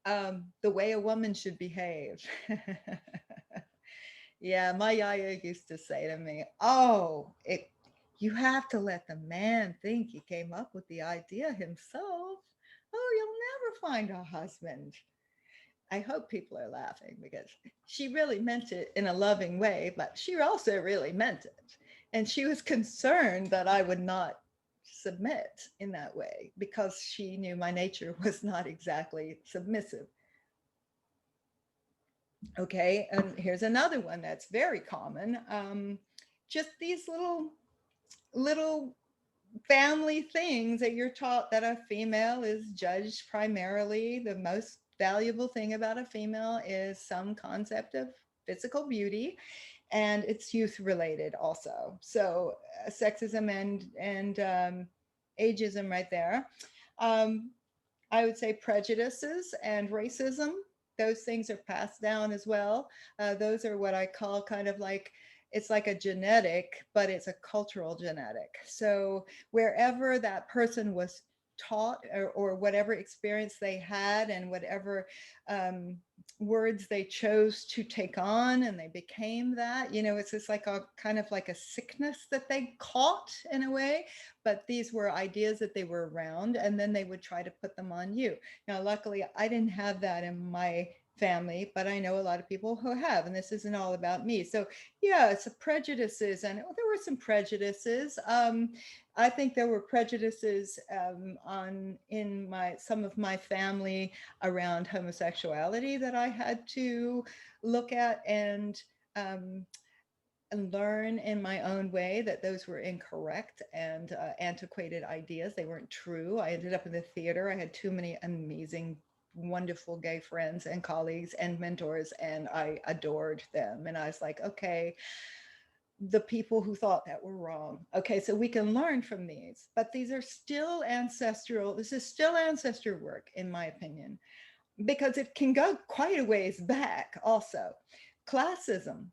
The way a woman should behave. Yeah, my yaya used to say to me, "Oh, you have to let the man think he came up with the idea himself. Oh, you'll never find a husband." I hope people are laughing because she really meant it in a loving way, but she also really meant it. And she was concerned that I would not submit in that way because she knew my nature was not exactly submissive. Okay, and here's another one that's very common. Just these little family things that you're taught, that a female is judged primarily. The most valuable thing about a female is some concept of physical beauty, and it's youth related also. So sexism and ageism right there. Um, I would say prejudices and racism, those things are passed down as well. Those are what I call kind of like, it's like a genetic, but it's a cultural genetic. So wherever that person was taught, or whatever experience they had, and whatever um, words they chose to take on, and they became that, you know, it's just like a kind of like a sickness that they caught in a way, but these were ideas that they were around, and then they would try to put them on you. Now, luckily, I didn't have that in my family, but I know a lot of people who have, and this isn't all about me. So yeah, it's prejudices, and there were some prejudices. I think there were prejudices on in some of my family around homosexuality that I had to look at um, and learn in my own way that those were incorrect and antiquated ideas. They weren't true. I ended up in the theater. I had too many amazing, wonderful gay friends and colleagues and mentors, and I adored them. And I was like, okay, the people who thought that were wrong. Okay, so we can learn from these, but these are still ancestral. This is still ancestor work, in my opinion, because it can go quite a ways back also. Classism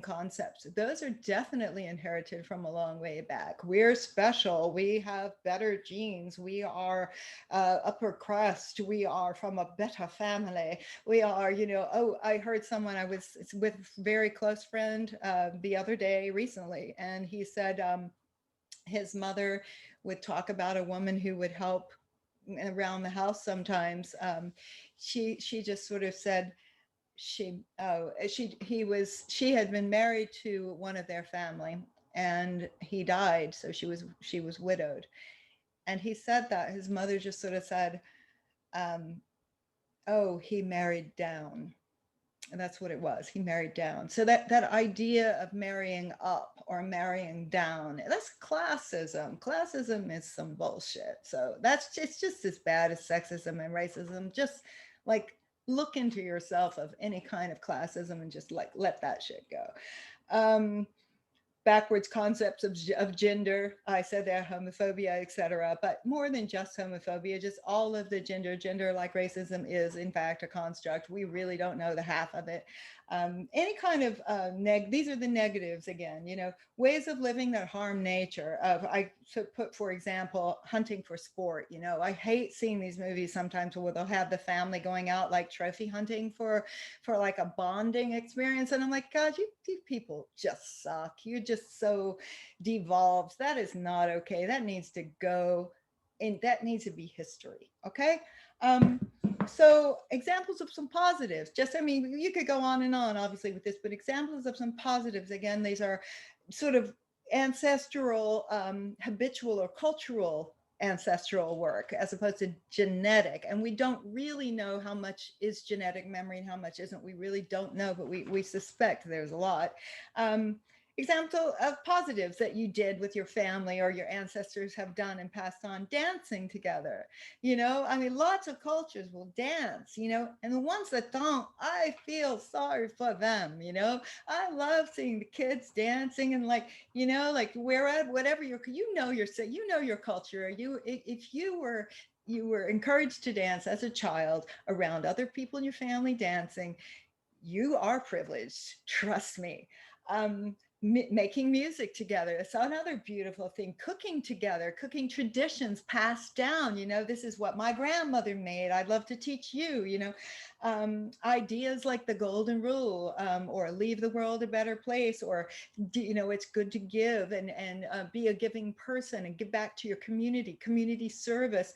concepts, those are definitely inherited from a long way back. We're special, we have better genes, we are upper crust, we are from a better family, we are, you know. Oh, I heard someone, I was with a very close friend the other day recently, and he said his mother would talk about a woman who would help around the house sometimes. She just sort of said, she had been married to one of their family, and he died, so she was widowed. And he said that his mother just sort of said, oh, he married down. And that's what it was. He married down. So that idea of marrying up or marrying down, that's classism. Classism is some bullshit. So it's just as bad as sexism and racism. Just like look into yourself of any kind of classism and just like let that shit go. Backwards concepts of gender. I said that, homophobia, etc. But more than just homophobia, just all of the gender like racism is in fact a construct. We really don't know the half of it. Any kind of these are the negatives again, you know, ways of living that harm nature. put, for example, hunting for sport. You know, I hate seeing these movies sometimes where they'll have the family going out like trophy hunting for like a bonding experience. And I'm like, God, you people just suck. You're just so devolved. That is not okay. That needs to go, and that needs to be history. Okay. Um, so examples of some positives, just, I mean, you could go on and on obviously with this, but examples of some positives, again, these are sort of ancestral, habitual or cultural ancestral work as opposed to genetic. And we don't really know how much is genetic memory and how much isn't. We really don't know, but we suspect there's a lot. Example of positives that you did with your family or your ancestors have done and passed on: dancing together. You know, I mean, lots of cultures will dance, you know, and the ones that don't, I feel sorry for them. You know, I love seeing the kids dancing and, like, you know, like whatever your, you know your culture. If you were encouraged to dance as a child around other people in your family dancing, you are privileged, trust me. Making music together, that's another beautiful thing. Cooking together, cooking traditions passed down. You know, this is what my grandmother made, I'd love to teach you. You know, ideas like the golden rule, or leave the world a better place, or, you know, it's good to give and be a giving person and give back to your community service,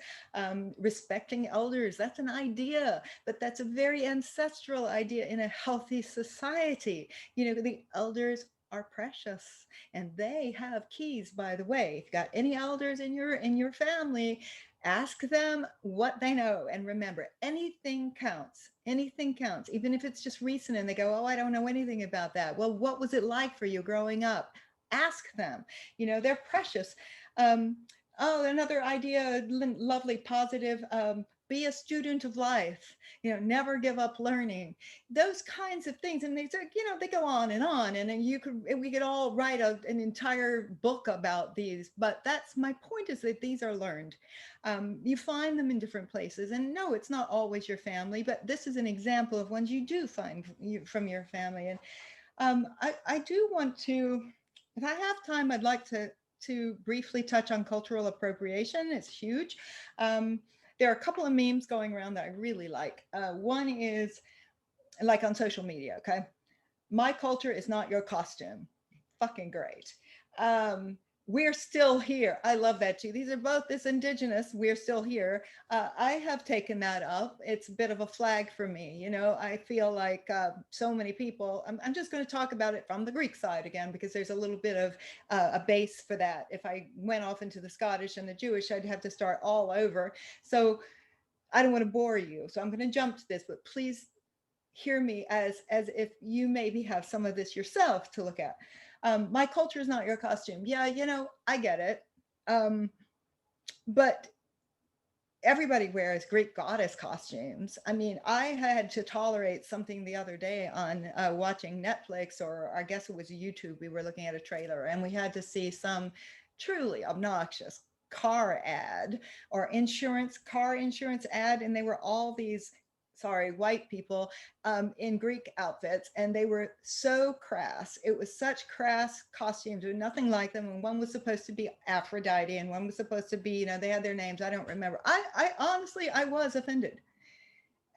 respecting elders. That's an idea, but that's a very ancestral idea in a healthy society. You know, the elders are precious, and they have keys, by the way. If you've got any elders in your family, ask them what they know. And remember, anything counts. Anything counts, even if it's just recent and they go, oh, I don't know anything about that. Well, what was it like for you growing up? Ask them. You know, they're precious. Oh, another idea, lovely, positive, be a student of life, you know, never give up learning, those kinds of things. And they, you know, they go on, and then we could all write an entire book about these, but that's my point, is that these are learned. You find them in different places, and no, it's not always your family, but this is an example of ones you do find from your family. And I do want to, if I have time, I'd like to briefly touch on cultural appropriation. It's huge. There are a couple of memes going around that I really like. One is, like, on social media, okay? My culture is not your costume. Fucking great. We're still here. I love that too. These are both this indigenous, we're still here. I have taken that up. It's a bit of a flag for me. You know, I feel like so many people, I'm just going to talk about it from the Greek side again, because there's a little bit of a base for that. If I went off into the Scottish and the Jewish, I'd have to start all over. So I don't want to bore you. So I'm going to jump to this, but please hear me as if you maybe have some of this yourself to look at. My culture is not your costume. Yeah, you know, I get it. But everybody wears Greek goddess costumes. I mean, I had to tolerate something the other day on watching Netflix, or I guess it was YouTube. We were looking at a trailer and we had to see some truly obnoxious car ad, or car insurance ad. And they were all these, sorry, white people in Greek outfits, and they were so crass. It was such crass costumes, there was nothing like them. And one was supposed to be Aphrodite, and one was supposed to be, you know, they had their names, I don't remember. I honestly, I was offended.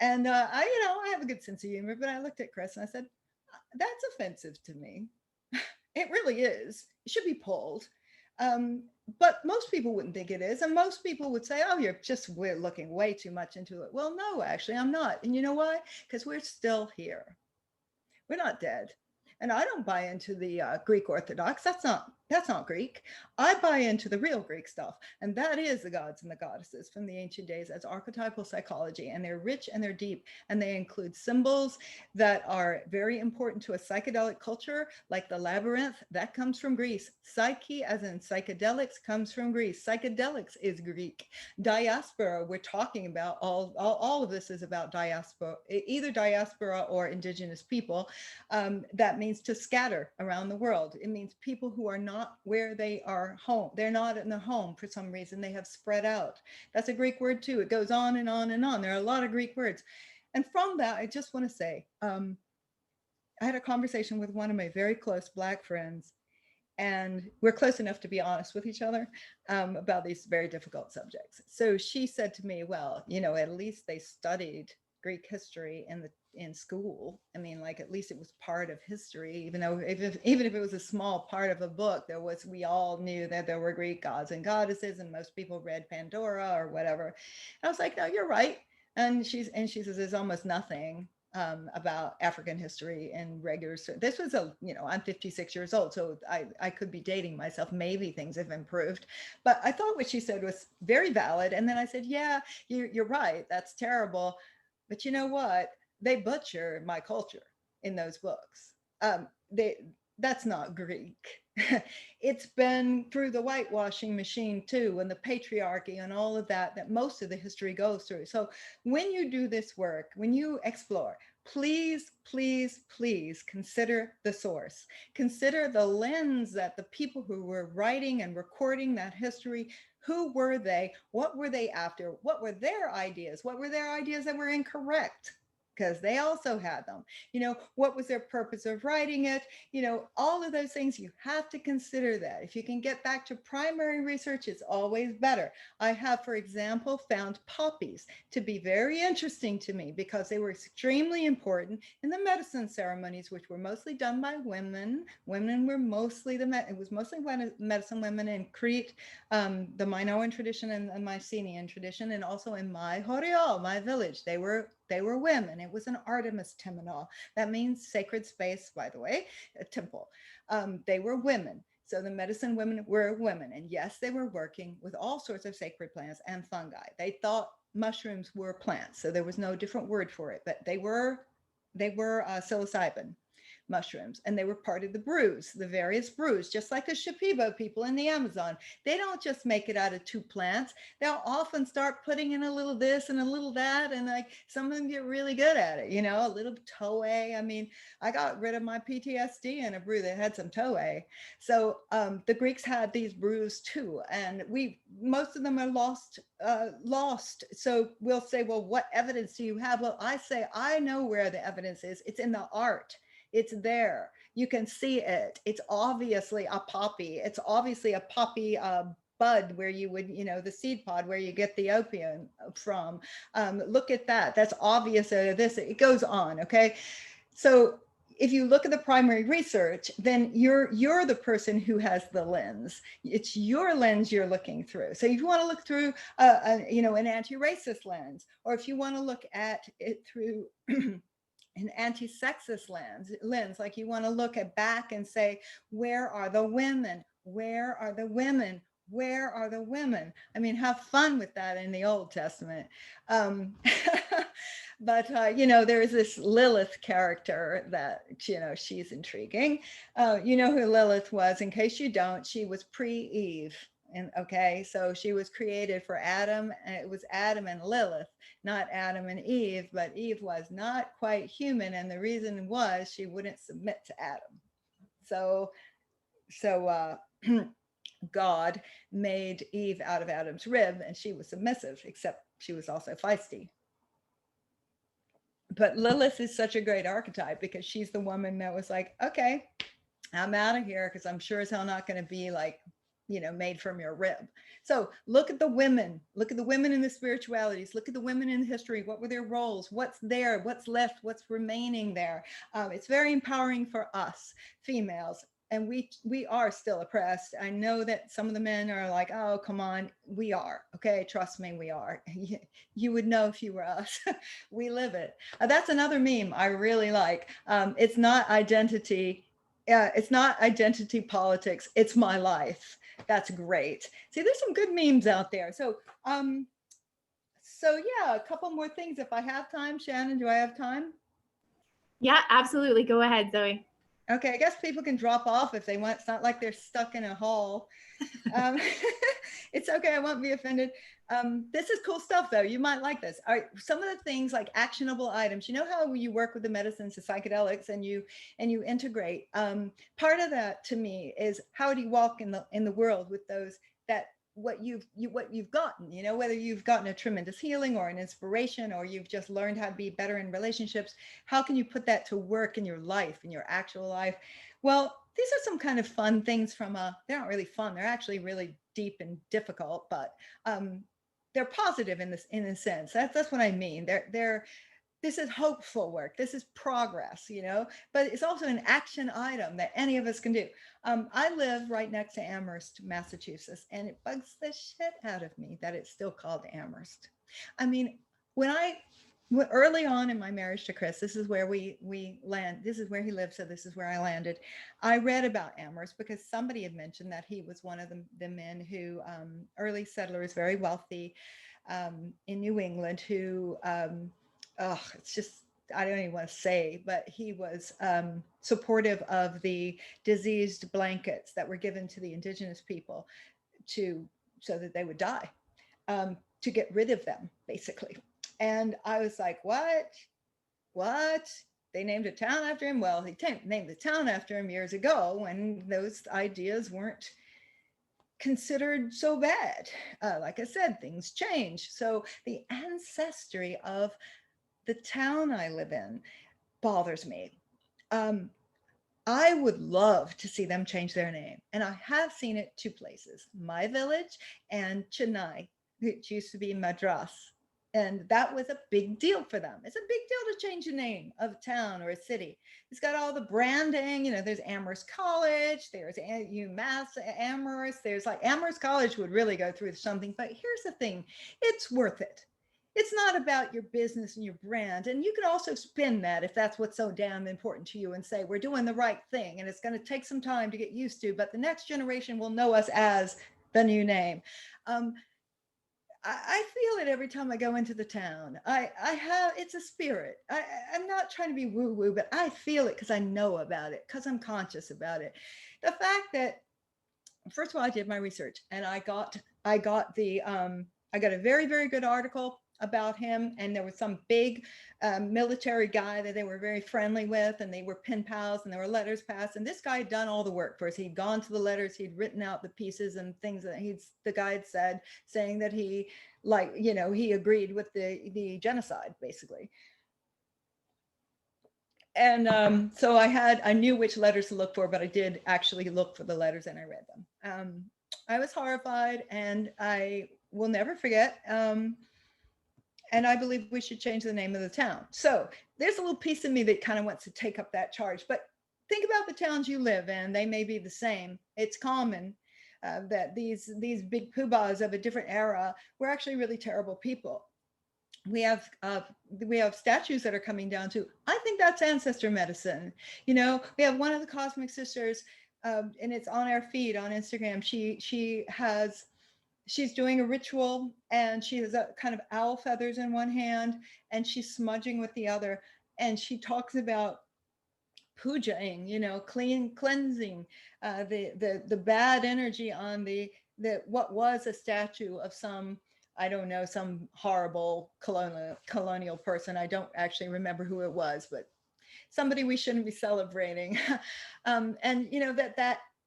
And you know, I have a good sense of humor, but I looked at Chris and I said, that's offensive to me. It really is. It should be pulled. But most people wouldn't think it is. And most people would say, oh, we're looking way too much into it. Well, no, actually, I'm not. And you know why? Because we're still here. We're not dead. And I don't buy into the Greek Orthodox. That's not Greek. I buy into the real Greek stuff. And that is the gods and the goddesses from the ancient days as archetypal psychology. And they're rich and they're deep. And they include symbols that are very important to a psychedelic culture, like the labyrinth. That comes from Greece. Psyche, as in psychedelics, comes from Greece. Psychedelics is Greek. Diaspora, we're talking about, all of this is about diaspora, either diaspora or indigenous people. That means to scatter around the world. It means people who are not where they are home. They're not in the home for some reason. They have spread out. That's a Greek word too. It goes on and on and on. There are a lot of Greek words. And from that, I just want to say, I had a conversation with one of my very close Black friends, And we're close enough to be honest with each other about these very difficult subjects. So she said to me, well, at least they studied Greek history in school. I mean, like, at least it was part of history, even though even if it was a small part of a book, we all knew that there were Greek gods and goddesses, and most people read Pandora or whatever. And I was like, no, you're right. And she says there's almost nothing about African history and regular. This was I'm 56 years old, so I could be dating myself. Maybe things have improved, but I thought what she said was very valid. And then I said, yeah, you're right. That's terrible. But you know what? They butcher my culture in those books. That's not Greek. It's been through the whitewashing machine too, and the patriarchy and all of that most of the history goes through. So when you do this work, when you explore, please, please, please consider the source. Consider the lens that the people who were writing and recording that history, who were they? What were they after? What were their ideas? What were their ideas that were incorrect? Because they also had them. What was their purpose of writing it? All of those things, you have to consider that. If you can get back to primary research, it's always better. I have, for example, found poppies to be very interesting to me because they were extremely important in the medicine ceremonies, which were mostly done by women. Women were mostly it was mostly medicine women in Crete, the Minoan tradition and the Mycenaean tradition, and also in my Horiol, my village, they were women. It was an Artemis Temenal. That means sacred space, by the way, a temple. They were women. So the medicine women were women. And yes, they were working with all sorts of sacred plants and fungi. They thought mushrooms were plants. So there was no different word for it, but they were psilocybin mushrooms, and they were part of the brews, the various brews, just like the Shipibo people in the Amazon. They don't just make it out of two plants. They'll often start putting in a little this and a little that, and like some of them get really good at it, a little toei. I mean, I got rid of my PTSD in a brew that had some toei. So the Greeks had these brews too, and most of them are lost. So we'll say, well, what evidence do you have? Well, I say, I know where the evidence is. It's in the art. It's there. You can see it. It's obviously a poppy. It's obviously a poppy bud where you would, the seed pod where you get the opium from. Look at that. That's obvious. This, it goes on. Okay. So if you look at the primary research, then you're the person who has the lens. It's your lens you're looking through. So if you want to look through, an anti-racist lens, or if you want to look at it through an anti-sexist lens, like you want to look at back and say, where are the women? Where are the women? Where are the women? I mean, have fun with that in the Old Testament. But, there's this Lilith character that, she's intriguing. You know who Lilith was. In case you don't, she was pre-Eve. And okay, so she was created for Adam, and it was Adam and Lilith, not Adam and Eve, but Eve was not quite human. And the reason was she wouldn't submit to Adam. So God made Eve out of Adam's rib, and she was submissive, except she was also feisty. But Lilith is such a great archetype because she's the woman that was like, okay, I'm out of here because I'm sure as hell not going to be like, made from your rib. So look at the women in the spiritualities, look at the women in history. What were their roles? What's there? What's left? What's remaining there? It's very empowering for us females. And we are still oppressed. I know that some of the men are like, oh, come on. We are. Okay. Trust me, we are. You would know if you were us. We live it. That's another meme I really like. It's not identity. It's not identity politics. It's my life. That's great. See, there's some good memes out there. So yeah, a couple more things if I have time. Shannon, do I have time? Yeah, absolutely. Go ahead, Zoe. Okay, I guess people can drop off if they want. It's not like they're stuck in a hall. It's okay. I won't be offended. This is cool stuff, though. You might like this. All right, some of the things like actionable items. You know how you work with the medicines, the psychedelics, and you integrate. Part of that to me is how do you walk in the world with those what you've gotten, whether you've gotten a tremendous healing or an inspiration, or you've just learned how to be better in relationships. How can you put that to work in your life, in your actual life? Well, these are some kind of fun things from they're not really fun. They're actually really deep and difficult, but they're positive in a sense. That's what I mean. This is hopeful work. This is progress, but it's also an action item that any of us can do. I live right next to Amherst, Massachusetts, and it bugs the shit out of me that it's still called Amherst. I mean, early on in my marriage to Chris, this is where we land. This is where he lived, so this is where I landed. I read about Amherst because somebody had mentioned that he was one of the men who, early settlers, very wealthy, in New England, who it's just, I don't even want to say, but he was supportive of the diseased blankets that were given to the indigenous people so that they would die, to get rid of them, basically. And I was like, what? They named a town after him? Well, he named the town after him years ago when those ideas weren't considered so bad. Like I said, things change. So the ancestry of the town I live in bothers me. I would love to see them change their name. And I have seen it two places, my village and Chennai, which used to be Madras. And that was a big deal for them. It's a big deal to change the name of a town or a city. It's got all the branding, there's Amherst College, there's UMass Amherst, there's like Amherst College would really go through something. But here's the thing, it's worth it. It's not about your business and your brand. And you can also spin that if that's what's so damn important to you and say, we're doing the right thing and it's going to take some time to get used to, but the next generation will know us as the new name. I feel it every time I go into the town. It's a spirit. I'm not trying to be woo woo, but I feel it because I know about it, because I'm conscious about it. The fact that, first of all, I did my research and I got a very, very good article about him, and there was some big military guy that they were very friendly with, and they were pen pals, and there were letters passed, and this guy had done all the work for us. He'd gone to the letters, he'd written out the pieces and things that the guy had said, saying that he agreed with the genocide, basically. And so I knew which letters to look for, but I did actually look for the letters and I read them. I was horrified, and I will never forget. And I believe we should change the name of the town. So there's a little piece of me that kind of wants to take up that charge. But think about the towns you live in. They may be the same. It's common that these big poobahs of a different era were actually really terrible people. We have statues that are coming down too. I think that's ancestor medicine. We have one of the Cosmic Sisters, and it's on our feed on Instagram. She's doing a ritual, and she has a kind of owl feathers in one hand and she's smudging with the other. And she talks about pujaing, cleansing the bad energy on the what was a statue of some, I don't know, some horrible colonial person. I don't actually remember who it was, but somebody we shouldn't be celebrating. And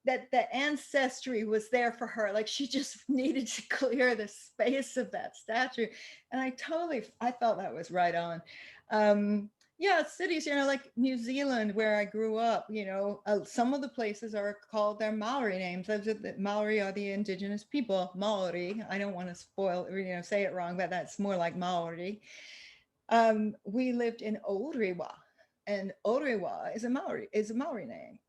that ancestry was there for her. Like, she just needed to clear the space of that statue. And I felt that was right on. Cities, like New Zealand, where I grew up, some of the places are called their Maori names. Maori are the indigenous people. Maori, I don't want to say it wrong, but that's more like Maori. We lived in Orewa, and Orewa is a Maori name.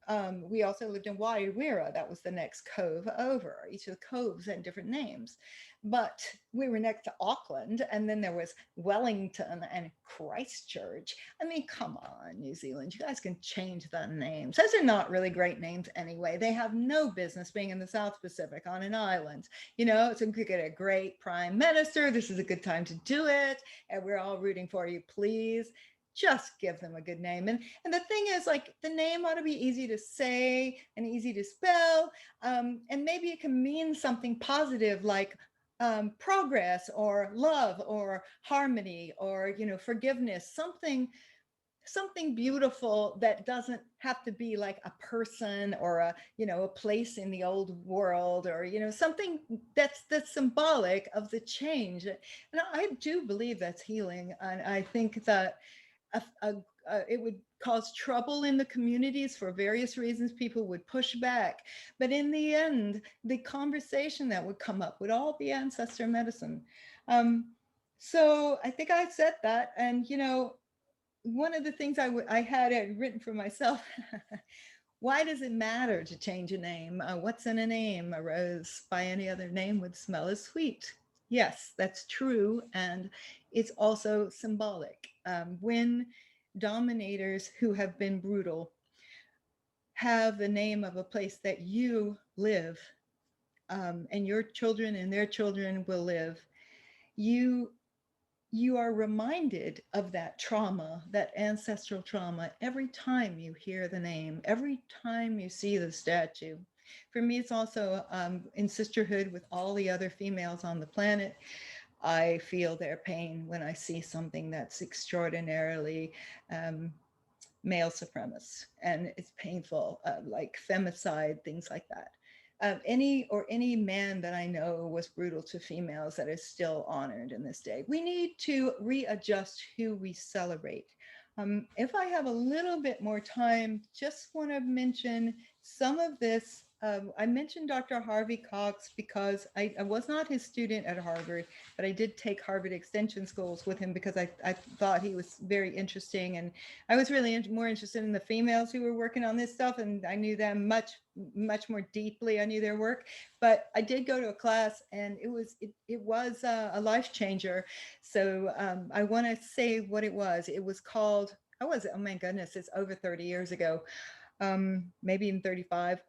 We also lived in Wairira. That was the next cove over. Each of the coves had different names, but we were next to Auckland, and then there was Wellington and Christchurch. I mean, come on, New Zealand, you guys can change the names. Those are not really great names anyway. They have no business being in the South Pacific on an island. So we could get a great prime minister. This is a good time to do it, and we're all rooting for you. Please just give them a good name. And the thing is, like, the name ought to be easy to say and easy to spell. And maybe it can mean something positive, like progress or love or harmony or, forgiveness, something beautiful that doesn't have to be like a person or a place in the old world, or something that's symbolic of the change. And I do believe that's healing. And I think that it would cause trouble in the communities for various reasons. People would push back, but in the end, the conversation that would come up would all be ancestor medicine. So I think I said that, and one of the things I had written for myself. Why does it matter to change a name? What's in a name? A rose by any other name would smell as sweet. Yes, that's true. And it's also symbolic. When dominators who have been brutal have the name of a place that you live, and your children and their children will live, you are reminded of that trauma, that ancestral trauma, every time you hear the name, every time you see the statue. For me, it's also in sisterhood with all the other females on the planet. I feel their pain when I see something that's extraordinarily male supremacist, and it's painful, like femicide, things like that. Any man that I know was brutal to females that is still honored in this day. We need to readjust who we celebrate. If I have a little bit more time, just want to mention some of this. I mentioned Dr. Harvey Cox because I was not his student at Harvard, but I did take Harvard Extension schools with him because I thought he was very interesting. And I was really more interested in the females who were working on this stuff, and I knew them much more deeply. I knew their work, but I did go to a class, and it was a life changer. So I want to say what it was. It was called, oh my goodness, it's over 30 years ago, maybe even 35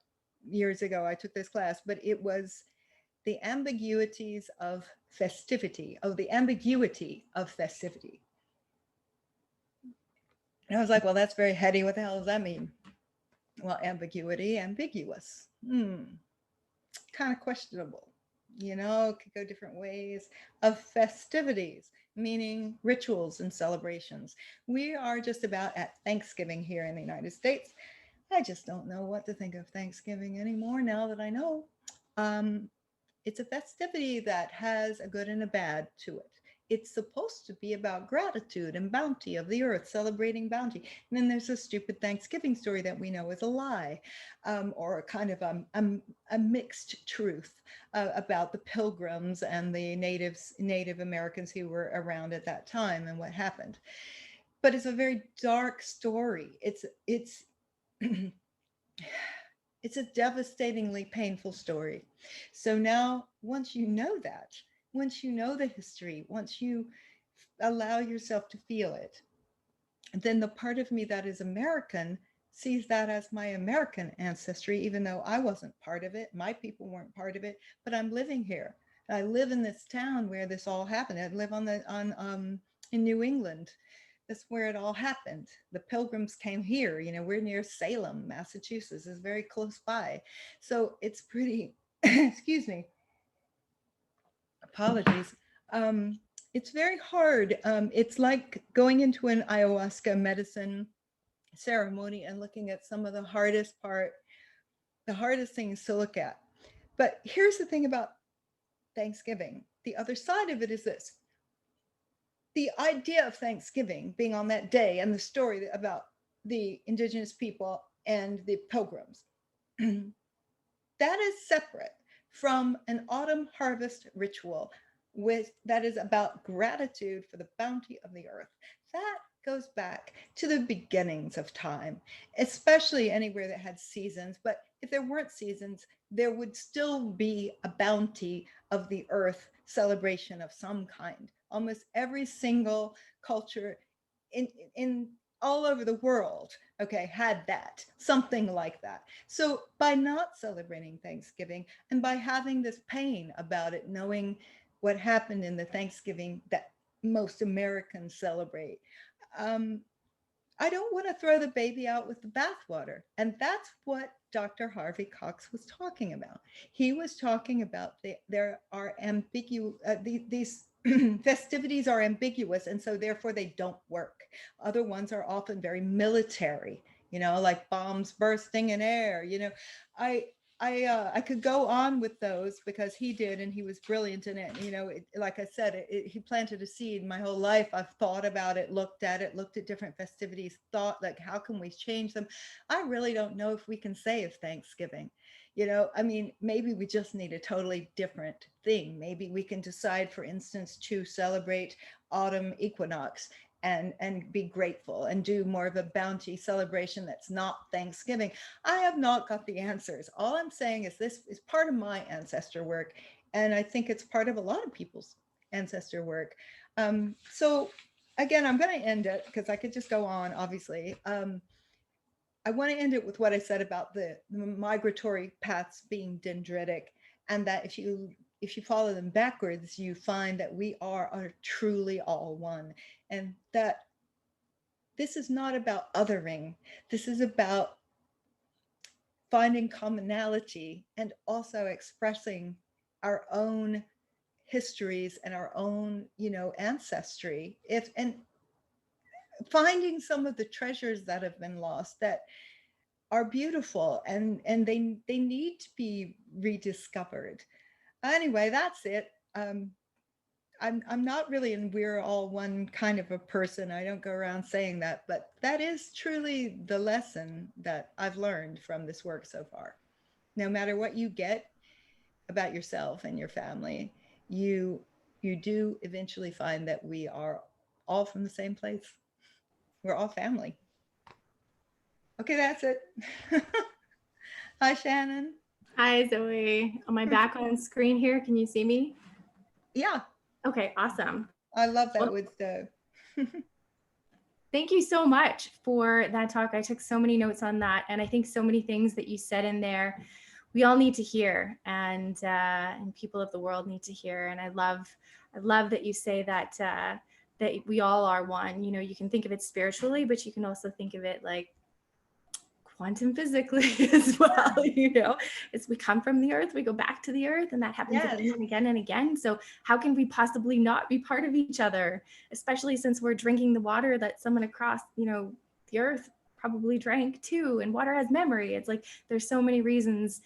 years ago I took this class, but it was the ambiguities of festivity, the ambiguity of festivity. And I was like, well, that's very heady. What the hell does that mean? Well, ambiguity, ambiguous. Kind of questionable. It could go different ways. Of festivities, meaning rituals and celebrations. We are just about at Thanksgiving here in the United States. I just don't know what to think of Thanksgiving anymore now that I know. It's a festivity that has a good and a bad to it. It's supposed to be about gratitude and bounty of the earth, celebrating bounty. And then there's a stupid Thanksgiving story that we know is a lie, or a kind of a mixed truth about the Pilgrims and the Native Americans who were around at that time and what happened. But it's a very dark story. It's it's a devastatingly painful story. So now, once you know that, once you know the history, once you allow yourself to feel it, then the part of me that is American sees that as my American ancestry, even though I wasn't part of it, my people weren't part of it, but I'm living here. I live in this town where this all happened. I live in New England. That's where it all happened. The Pilgrims came here. We're near Salem, Massachusetts. Is very close by. So it's pretty, excuse me, apologies. It's very hard. It's like going into an ayahuasca medicine ceremony and looking at some of the hardest things to look at. But here's the thing about Thanksgiving. The other side of it is this. The idea of Thanksgiving being on that day and the story about the indigenous people and the Pilgrims, that is separate from an autumn harvest ritual that is about gratitude for the bounty of the earth. That goes back to the beginnings of time, especially anywhere that had seasons. But if there weren't seasons, there would still be a bounty of the earth celebration of some kind. Almost every single culture in all over the world, had that, something like that. So by not celebrating Thanksgiving and by having this pain about it, knowing what happened in the Thanksgiving that most Americans celebrate, I don't want to throw the baby out with the bathwater. And that's what Dr. Harvey Cox was talking about. He was talking about there are these festivities are ambiguous, and so therefore they don't work. Other ones are often very military, like bombs bursting in air. I could go on with those because he did, and he was brilliant in it. Like I said, he planted a seed. My whole life, I've thought about it, looked at different festivities, thought like, how can we change them? I really don't know if we can save Thanksgiving. I mean, maybe we just need a totally different thing. Maybe we can decide, for instance, to celebrate autumn equinox and be grateful and do more of a bounty celebration that's not Thanksgiving. I have not got the answers. All I'm saying is this is part of my ancestor work, and I think it's part of a lot of people's ancestor work. So again, I'm going to end it because I could just go on, obviously. I want to end it with what I said about the migratory paths being dendritic, and that if you follow them backwards, you find that we are truly all one, and that this is not about othering. This is about finding commonality and also expressing our own histories and our own, ancestry. And finding some of the treasures that have been lost that are beautiful, and they need to be rediscovered. Anyway, that's it. I'm not really in we're all one kind of a person. I don't go around saying that, but that is truly the lesson that I've learned from this work so far. No matter what you get about yourself and your family, you do eventually find that we are all from the same place. We're all family. Okay, that's it. Hi, Shannon. Hi, Zoe. Am I back on screen here? Can you see me? Yeah. Okay, awesome. I love that Well, with the thank you so much for that talk. I took so many notes on that, and I think so many things that you said in there we all need to hear, and people of the world need to hear. And I love that you say that that we all are one. You can think of it spiritually, but you can also think of it like quantum physically as well. It's we come from the earth, we go back to the earth, and that happens again and again and again. So how can we possibly not be part of each other, especially since we're drinking the water that someone across the earth probably drank too, and water has memory. It's like there's so many reasons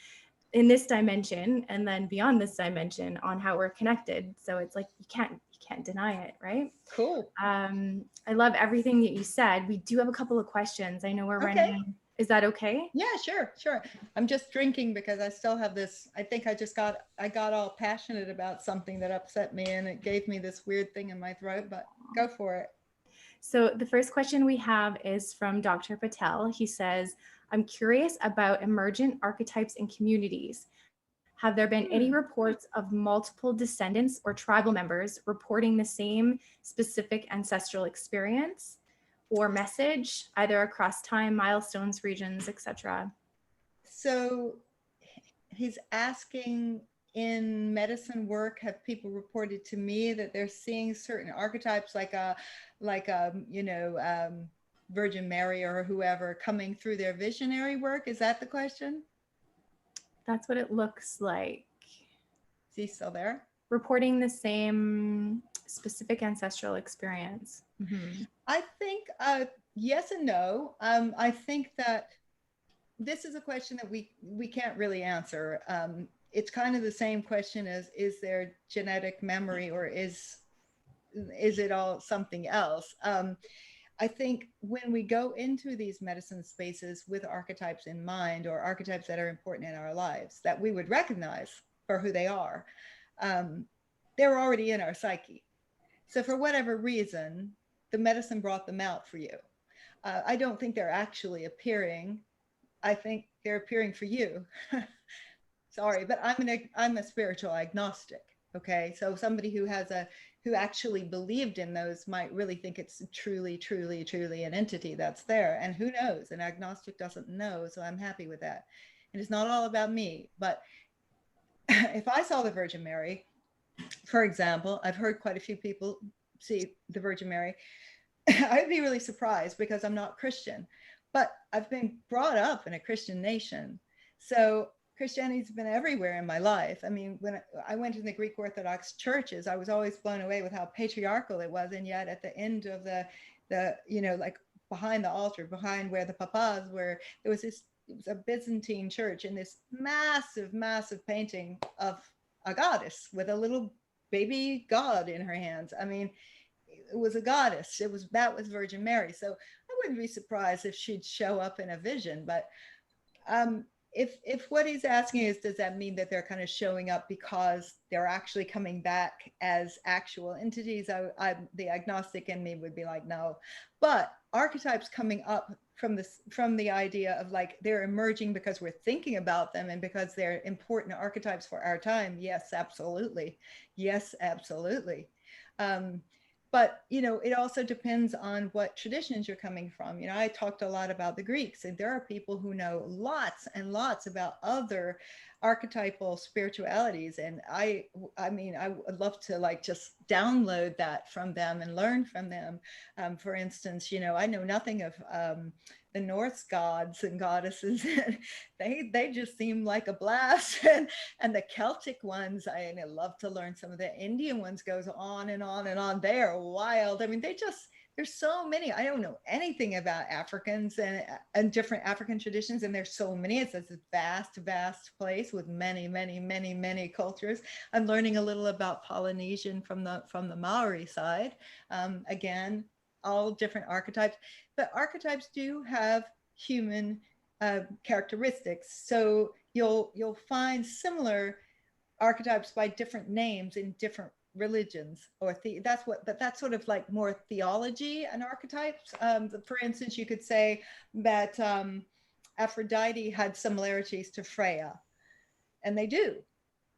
in this dimension and then beyond this dimension on how we're connected. So it's like you can't deny it, right? Cool. I love everything that you said. We do have a couple of questions. I know we're running. Is that okay? Yeah, sure. I'm just drinking because I still have this. I think I got all passionate about something that upset me, and it gave me this weird thing in my throat, but go for it. So the first question we have is from Dr. Patel. He says, I'm curious about emergent archetypes in communities. Have there been any reports of multiple descendants or tribal members reporting the same specific ancestral experience or message, either across time, milestones, regions, etc.? So he's asking, in medicine work, have people reported to me that they're seeing certain archetypes like a Virgin Mary or whoever coming through their visionary work? Is that the question? That's what it looks like. Is he still there? Reporting the same specific ancestral experience. Mm-hmm. I think yes and no. I think that this is a question that we can't really answer. It's kind of the same question as, is there genetic memory, or is it all something else? I think when we go into these medicine spaces with archetypes in mind, or archetypes that are important in our lives that we would recognize for who they are, they're already in our psyche. So for whatever reason, the medicine brought them out for you. I don't think they're actually appearing. I think they're appearing for you. Sorry, but I'm a spiritual agnostic. Okay, so somebody who actually believed in those might really think it's truly an entity that's there. And who knows? An agnostic doesn't know, so I'm happy with that. And it's not all about me. But if I saw the Virgin Mary, for example, I've heard quite a few people see the Virgin Mary. I'd be really surprised because I'm not Christian, but I've been brought up in a Christian nation. So Christianity's been everywhere in my life. I mean, when I went to the Greek Orthodox churches, I was always blown away with how patriarchal it was. And yet at the end of the like behind the altar, behind where the papas were, there was this it was a Byzantine church, in this massive, massive painting of a goddess with a little baby god in her hands. I mean, it was a goddess. That was Virgin Mary. So I wouldn't be surprised if she'd show up in a vision. But if what he's asking is, does that mean that they're kind of showing up because they're actually coming back as actual entities? The agnostic in me would be like, no. But archetypes coming up from the idea of like they're emerging because we're thinking about them and because they're important archetypes for our time. Yes, absolutely. Yes, absolutely. But, you know, it also depends on what traditions you're coming from. You know, I talked a lot about the Greeks, and there are people who know lots and lots about other archetypal spiritualities. And I mean, I would love to like just download that from them and learn from them. For instance, you know, I know nothing of the Norse gods and goddesses. They just seem like a blast. And the Celtic ones, I love to learn. Some of the Indian ones goes on and on and on. They are wild. I mean, there's so many. I don't know anything about Africans and different African traditions, and there's so many. It's a vast, vast place with many, many, many, many cultures. I'm learning a little about Polynesian from the Maori side. Again, all different archetypes, but archetypes do have human characteristics. So you'll find similar archetypes by different names in different religions, or that's sort of like more theology and archetypes. For instance, you could say that Aphrodite had similarities to Freya, and they do,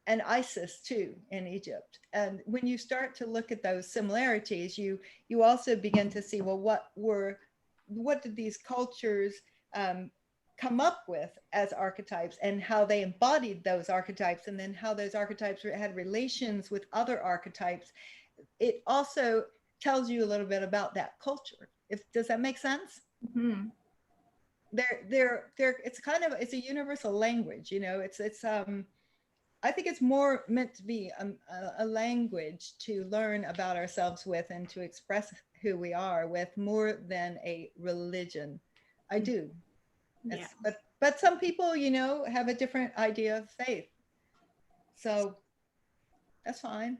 and Isis too in Egypt. And when you start to look at those similarities, you also begin to see, well, what did these cultures come up with as archetypes, and how they embodied those archetypes, and then how those archetypes had relations with other archetypes. It also tells you a little bit about that culture. Does that make sense? Mm-hmm. It's a universal language, you know. It's I think it's more meant to be a language to learn about ourselves with, and to express who we are with, more than a religion. I do. Yeah. But some people, you know, have a different idea of faith. So that's fine.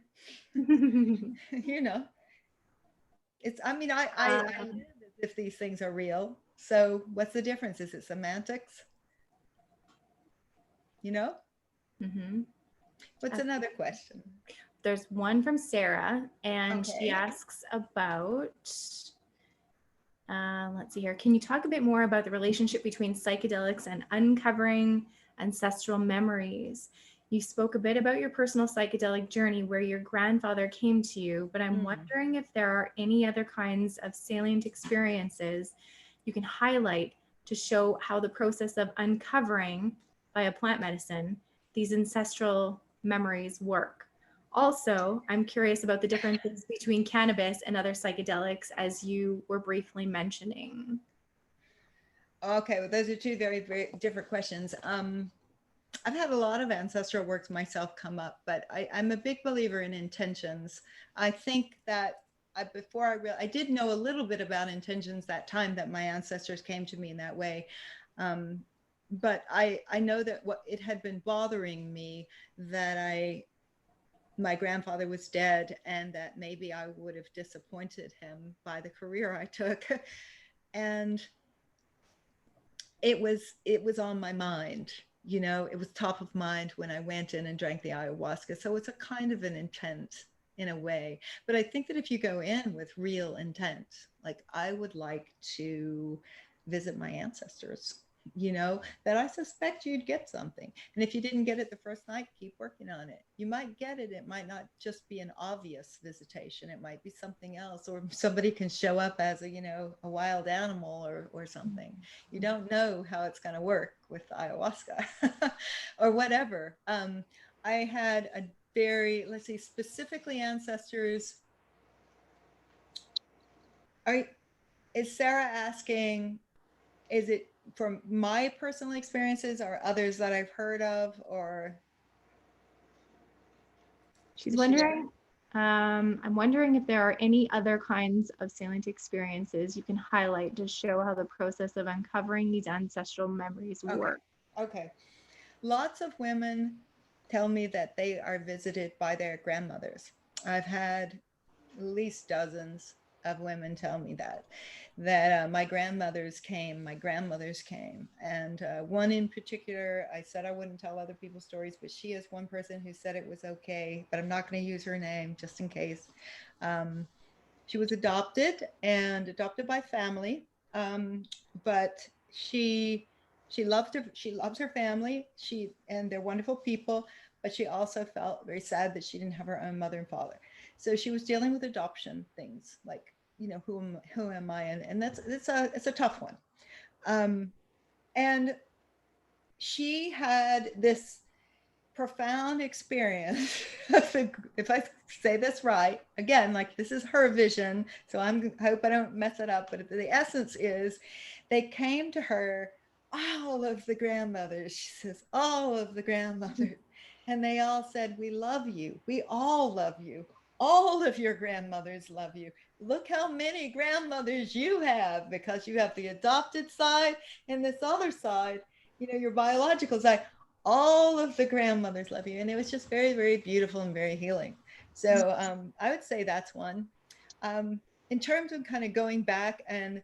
You know, I mean, I live as if these things are real. So what's the difference? Is it semantics? You know? Mm-hmm. What's another question? There's one from Sarah, and she Okay. asks about, let's see here. Can you talk a bit more about the relationship between psychedelics and uncovering ancestral memories? You spoke a bit about your personal psychedelic journey where your grandfather came to you, but I'm wondering if there are any other kinds of salient experiences you can highlight to show how the process of uncovering via plant medicine these ancestral memories work. Also, I'm curious about the differences between cannabis and other psychedelics, as you were briefly mentioning. Okay, well, those are two very, very different questions. I've had a lot of ancestral works myself come up, but I'm a big believer in intentions. I think that I did know a little bit about intentions that time that my ancestors came to me in that way. But I know that it had been bothering me that my grandfather was dead, and that maybe I would have disappointed him by the career I took. And it was on my mind, you know. It was top of mind when I went in and drank the ayahuasca. So it's a kind of an intent in a way. But I think that if you go in with real intent, like I would like to visit my ancestors, you know, that I suspect you'd get something. And if you didn't get it the first night, keep working on it. You might get it. It might not just be an obvious visitation. It might be something else, or somebody can show up as a wild animal or something. You don't know how it's going to work with ayahuasca or whatever. I had a very, let's see, specifically ancestors. Is Sarah asking, is it from my personal experiences or others that I've heard of, or? She's wondering, I'm wondering if there are any other kinds of salient experiences you can highlight to show how the process of uncovering these ancestral memories Okay. work. Okay. Lots of women tell me that they are visited by their grandmothers. I've had at least dozens of women tell me that my grandmothers came, my grandmothers came, and one in particular, I said I wouldn't tell other people's stories, but she is one person who said it was okay, but I'm not going to use her name just in case. Um, she was adopted and adopted by family, but she loves her family. And they're wonderful people, but she also felt very sad that she didn't have her own mother and father. So she was dealing with adoption things like, who am I, and that's it's a tough one. Um, and she had this profound experience. If I say this right, again, like this is her vision, so hope I don't mess it up. But the essence is, they came to her, all of the grandmothers. She says, all of the grandmothers, and they all said, "We love you. We all love you. All of your grandmothers love you. Look how many grandmothers you have, because you have the adopted side and this other side, your biological side. All of the grandmothers love you." And it was just very, very beautiful and very healing. So I would say that's one. In terms of kind of going back and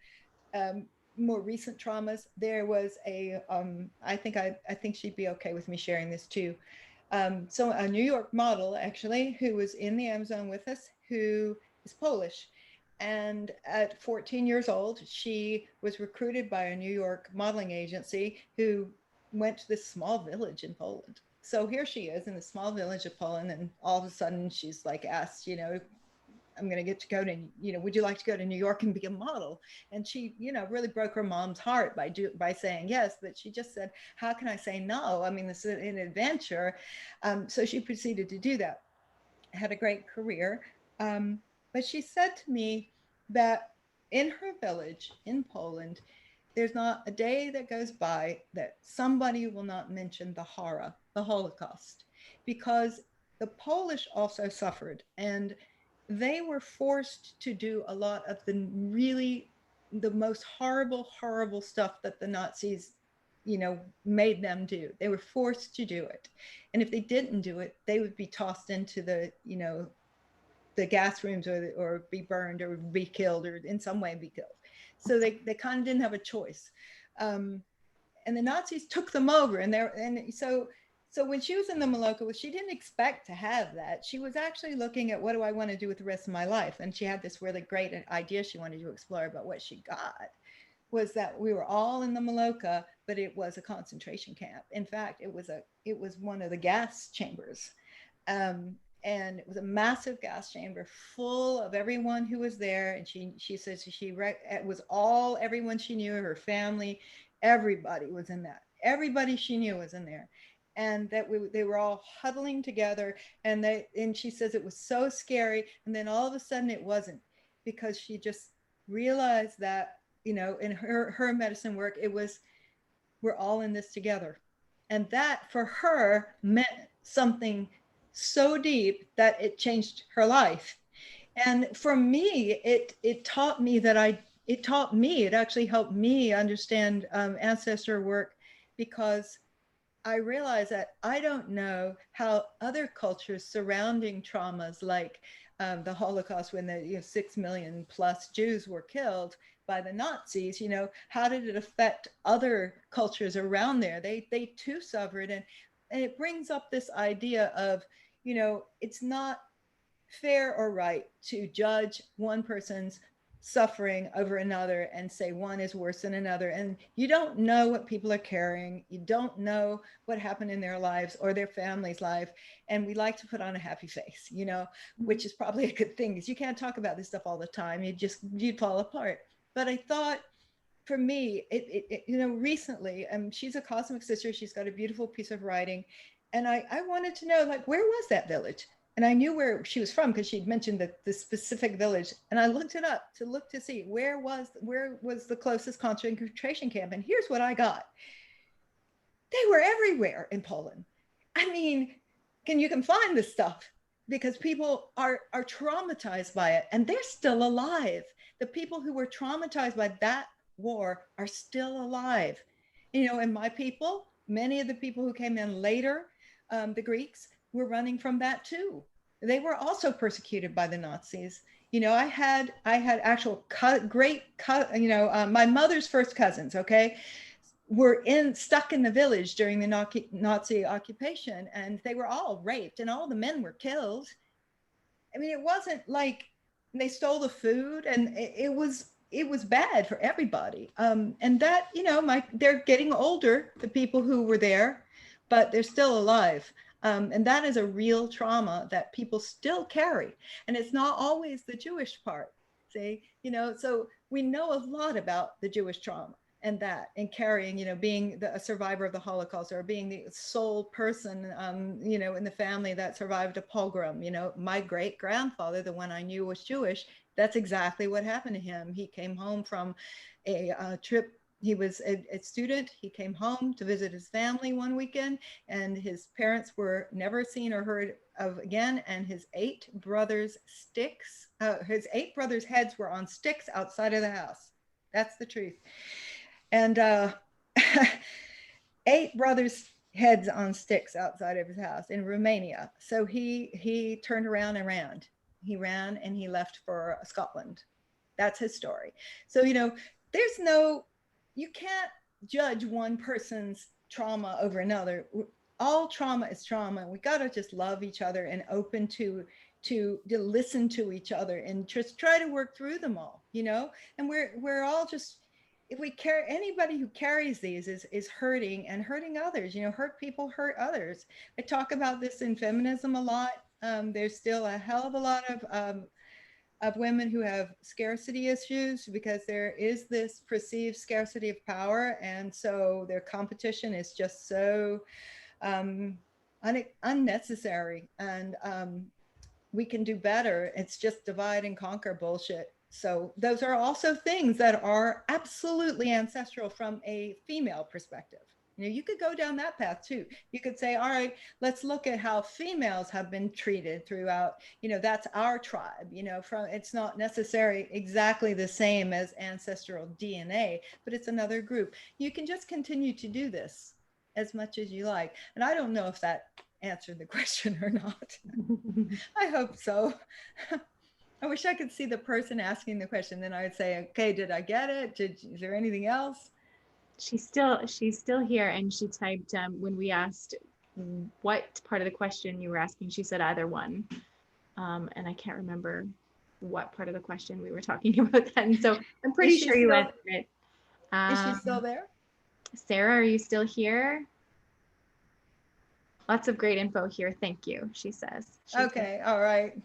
um, more recent traumas, there was I think she'd be okay with me sharing this too. So a New York model, actually, who was in the Amazon with us, who is Polish. And at 14 years old, she was recruited by a New York modeling agency who went to this small village in Poland. So here she is in the small village of Poland, and all of a sudden she's like asked, I'm going to get to go to, would you like to go to New York and be a model? And she, really broke her mom's heart by saying yes, but she just said, how can I say no? I mean, this is an adventure. So she proceeded to do that, had a great career. But she said to me that in her village in Poland, there's not a day that goes by that somebody will not mention the horror, the Holocaust, because the Polish also suffered, and they were forced to do a lot of the most horrible, horrible stuff that the Nazis, made them do. They were forced to do it. And if they didn't do it, they would be tossed into the gas rooms, or be burned, or be killed, or in some way be killed. So they kind of didn't have a choice. And the Nazis took them over, so when she was in the Maloka, she didn't expect to have that. She was actually looking at, what do I want to do with the rest of my life? And she had this really great idea she wanted to explore. But what she got was that we were all in the Maloka, but it was a concentration camp. In fact, it was one of the gas chambers. And it was a massive gas chamber full of everyone who was there. And she says it was all everyone she knew, her family, everybody was in that. Everybody she knew was in there. And that they were all huddling together. And she says it was so scary. And then all of a sudden it wasn't, because she just realized that, in her medicine work, it was, we're all in this together. And that for her meant something so deep that it changed her life. And for me, it taught me it actually helped me understand ancestor work, because I realized that I don't know how other cultures surrounding traumas like the Holocaust, when the 6 million plus Jews were killed by the Nazis, how did it affect other cultures around there? They too suffered. And it brings up this idea of, it's not fair or right to judge one person's suffering over another and say one is worse than another. And you don't know what people are carrying. You don't know what happened in their lives or their family's life. And we like to put on a happy face, which is probably a good thing, because you can't talk about this stuff all the time. You'd fall apart. But I thought, for me, recently, she's a cosmic sister. She's got a beautiful piece of writing. And I wanted to know, like, where was that village? And I knew where she was from, because she'd mentioned the specific village. And I looked it up to see where was the closest concentration camp. And here's what I got. They were everywhere in Poland. I mean, you can find this stuff. because people are traumatized by it, and they're still alive. The people who were traumatized by that war are still alive. You know, and my people, many of the people who came in later, the Greeks, were running from that too. They were also persecuted by the Nazis. You know, I had actual my mother's first cousins, okay, were stuck in the village during the Nazi occupation, and they were all raped, and all the men were killed. I mean, it wasn't like they stole the food, and it was bad for everybody. And that, you know, they're getting older, the people who were there, but they're still alive. And that is a real trauma that people still carry. And it's not always the Jewish part. See, you know, so we know a lot about the Jewish trauma and that, and carrying, you know, being a survivor of the Holocaust, or being the sole person, you know, in the family that survived a pogrom. You know, my great grandfather, the one I knew was Jewish, that's exactly what happened to him. He came home from a trip. He was a student. He came home to visit his family one weekend, and his parents were never seen or heard of again. And his 8 brothers' heads were on sticks outside of the house. That's the truth. And 8 brothers' heads on sticks outside of his house in Romania. So he turned around and ran. He ran and he left for Scotland. That's his story. So, you know, you can't judge one person's trauma over another. All trauma is trauma. We got to just love each other and open to listen to each other and just try to work through them all, you know. And we're all just, if we care, anybody who carries these is hurting and hurting others. You know, hurt people hurt others. I talk about this in feminism a lot. There's still a hell of a lot of women who have scarcity issues, because there is this perceived scarcity of power, and so their competition is just so unnecessary. And we can do better. It's just divide and conquer bullshit. So those are also things that are absolutely ancestral from a female perspective. You know, you could go down that path too. You could say, all right, let's look at how females have been treated throughout, you know, that's our tribe, you know, it's not necessarily exactly the same as ancestral DNA, but it's another group. You can just continue to do this as much as you like. And I don't know if that answered the question or not. I hope so. I wish I could see the person asking the question. Then I would say, okay, did I get it? Is there anything else? She's still here, and she typed when we asked what part of the question you were asking, she said either one. And I can't remember what part of the question we were talking about then. So I'm pretty sure you answered it. Is she still there? Sarah, are you still here? Lots of great info here. Thank you, she says. Okay, all right.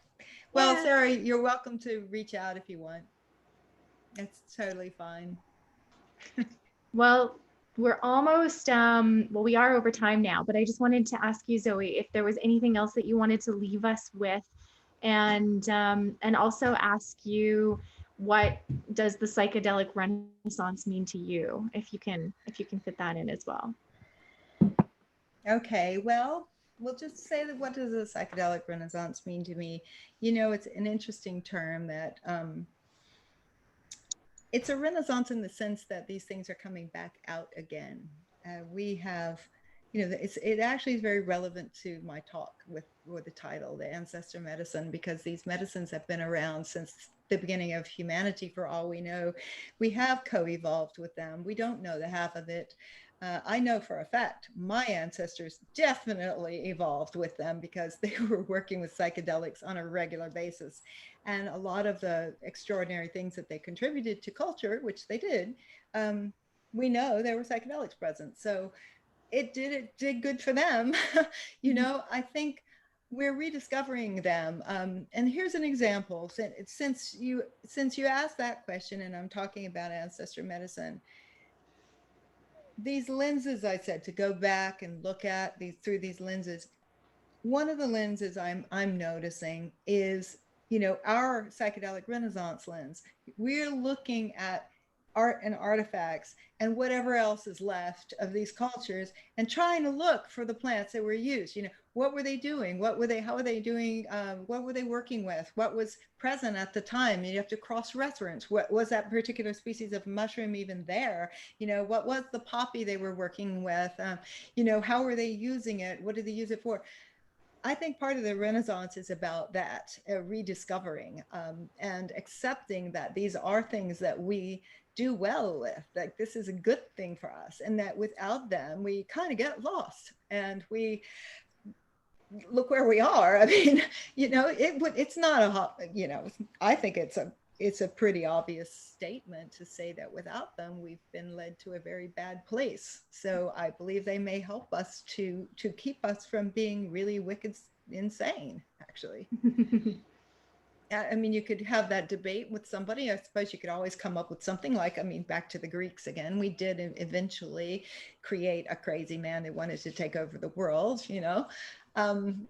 Well, yeah. Sarah, you're welcome to reach out if you want. It's totally fine. Well, we're almost, well, we are over time now, but I just wanted to ask you, Zoe, if there was anything else that you wanted to leave us with, and also ask you, what does the psychedelic renaissance mean to you, if you can fit that in as well. Okay, well, we'll just say that, what does the psychedelic renaissance mean to me? You know, it's an interesting term that it's a renaissance in the sense that these things are coming back out again. We have, you know, it actually is very relevant to my talk with the title, the Ancestor Medicine, because these medicines have been around since the beginning of humanity, for all we know. We have co-evolved with them. We don't know the half of it. I know for a fact my ancestors definitely evolved with them, because they were working with psychedelics on a regular basis. And a lot of the extraordinary things that they contributed to culture, which they did, we know there were psychedelics present. So it did good for them. You know, I think we're rediscovering them. And here's an example. Since you asked that question, and I'm talking about ancestor medicine, these lenses, I said, to go back and look at these through these lenses. One of the lenses I'm noticing is, you know, our psychedelic renaissance lens. We're looking at art and artifacts and whatever else is left of these cultures, and trying to look for the plants that were used. What were they doing? How were they doing? What were they working with? What was present at the time? You have to cross-reference. What was that particular species of mushroom even there? What was the poppy they were working with? How were they using it? What did they use it for? I think part of the Renaissance is about that, rediscovering and accepting that these are things that we do well with, like this is a good thing for us, and that without them, we kind of get lost, and we look where we are. I mean, it's not I think it's a pretty obvious statement to say that without them, we've been led to a very bad place. So I believe they may help us to keep us from being really wicked insane, actually. I mean, you could have that debate with somebody. I suppose you could always come up with something like, I mean, back to the Greeks again, we did eventually create a crazy man that wanted to take over the world,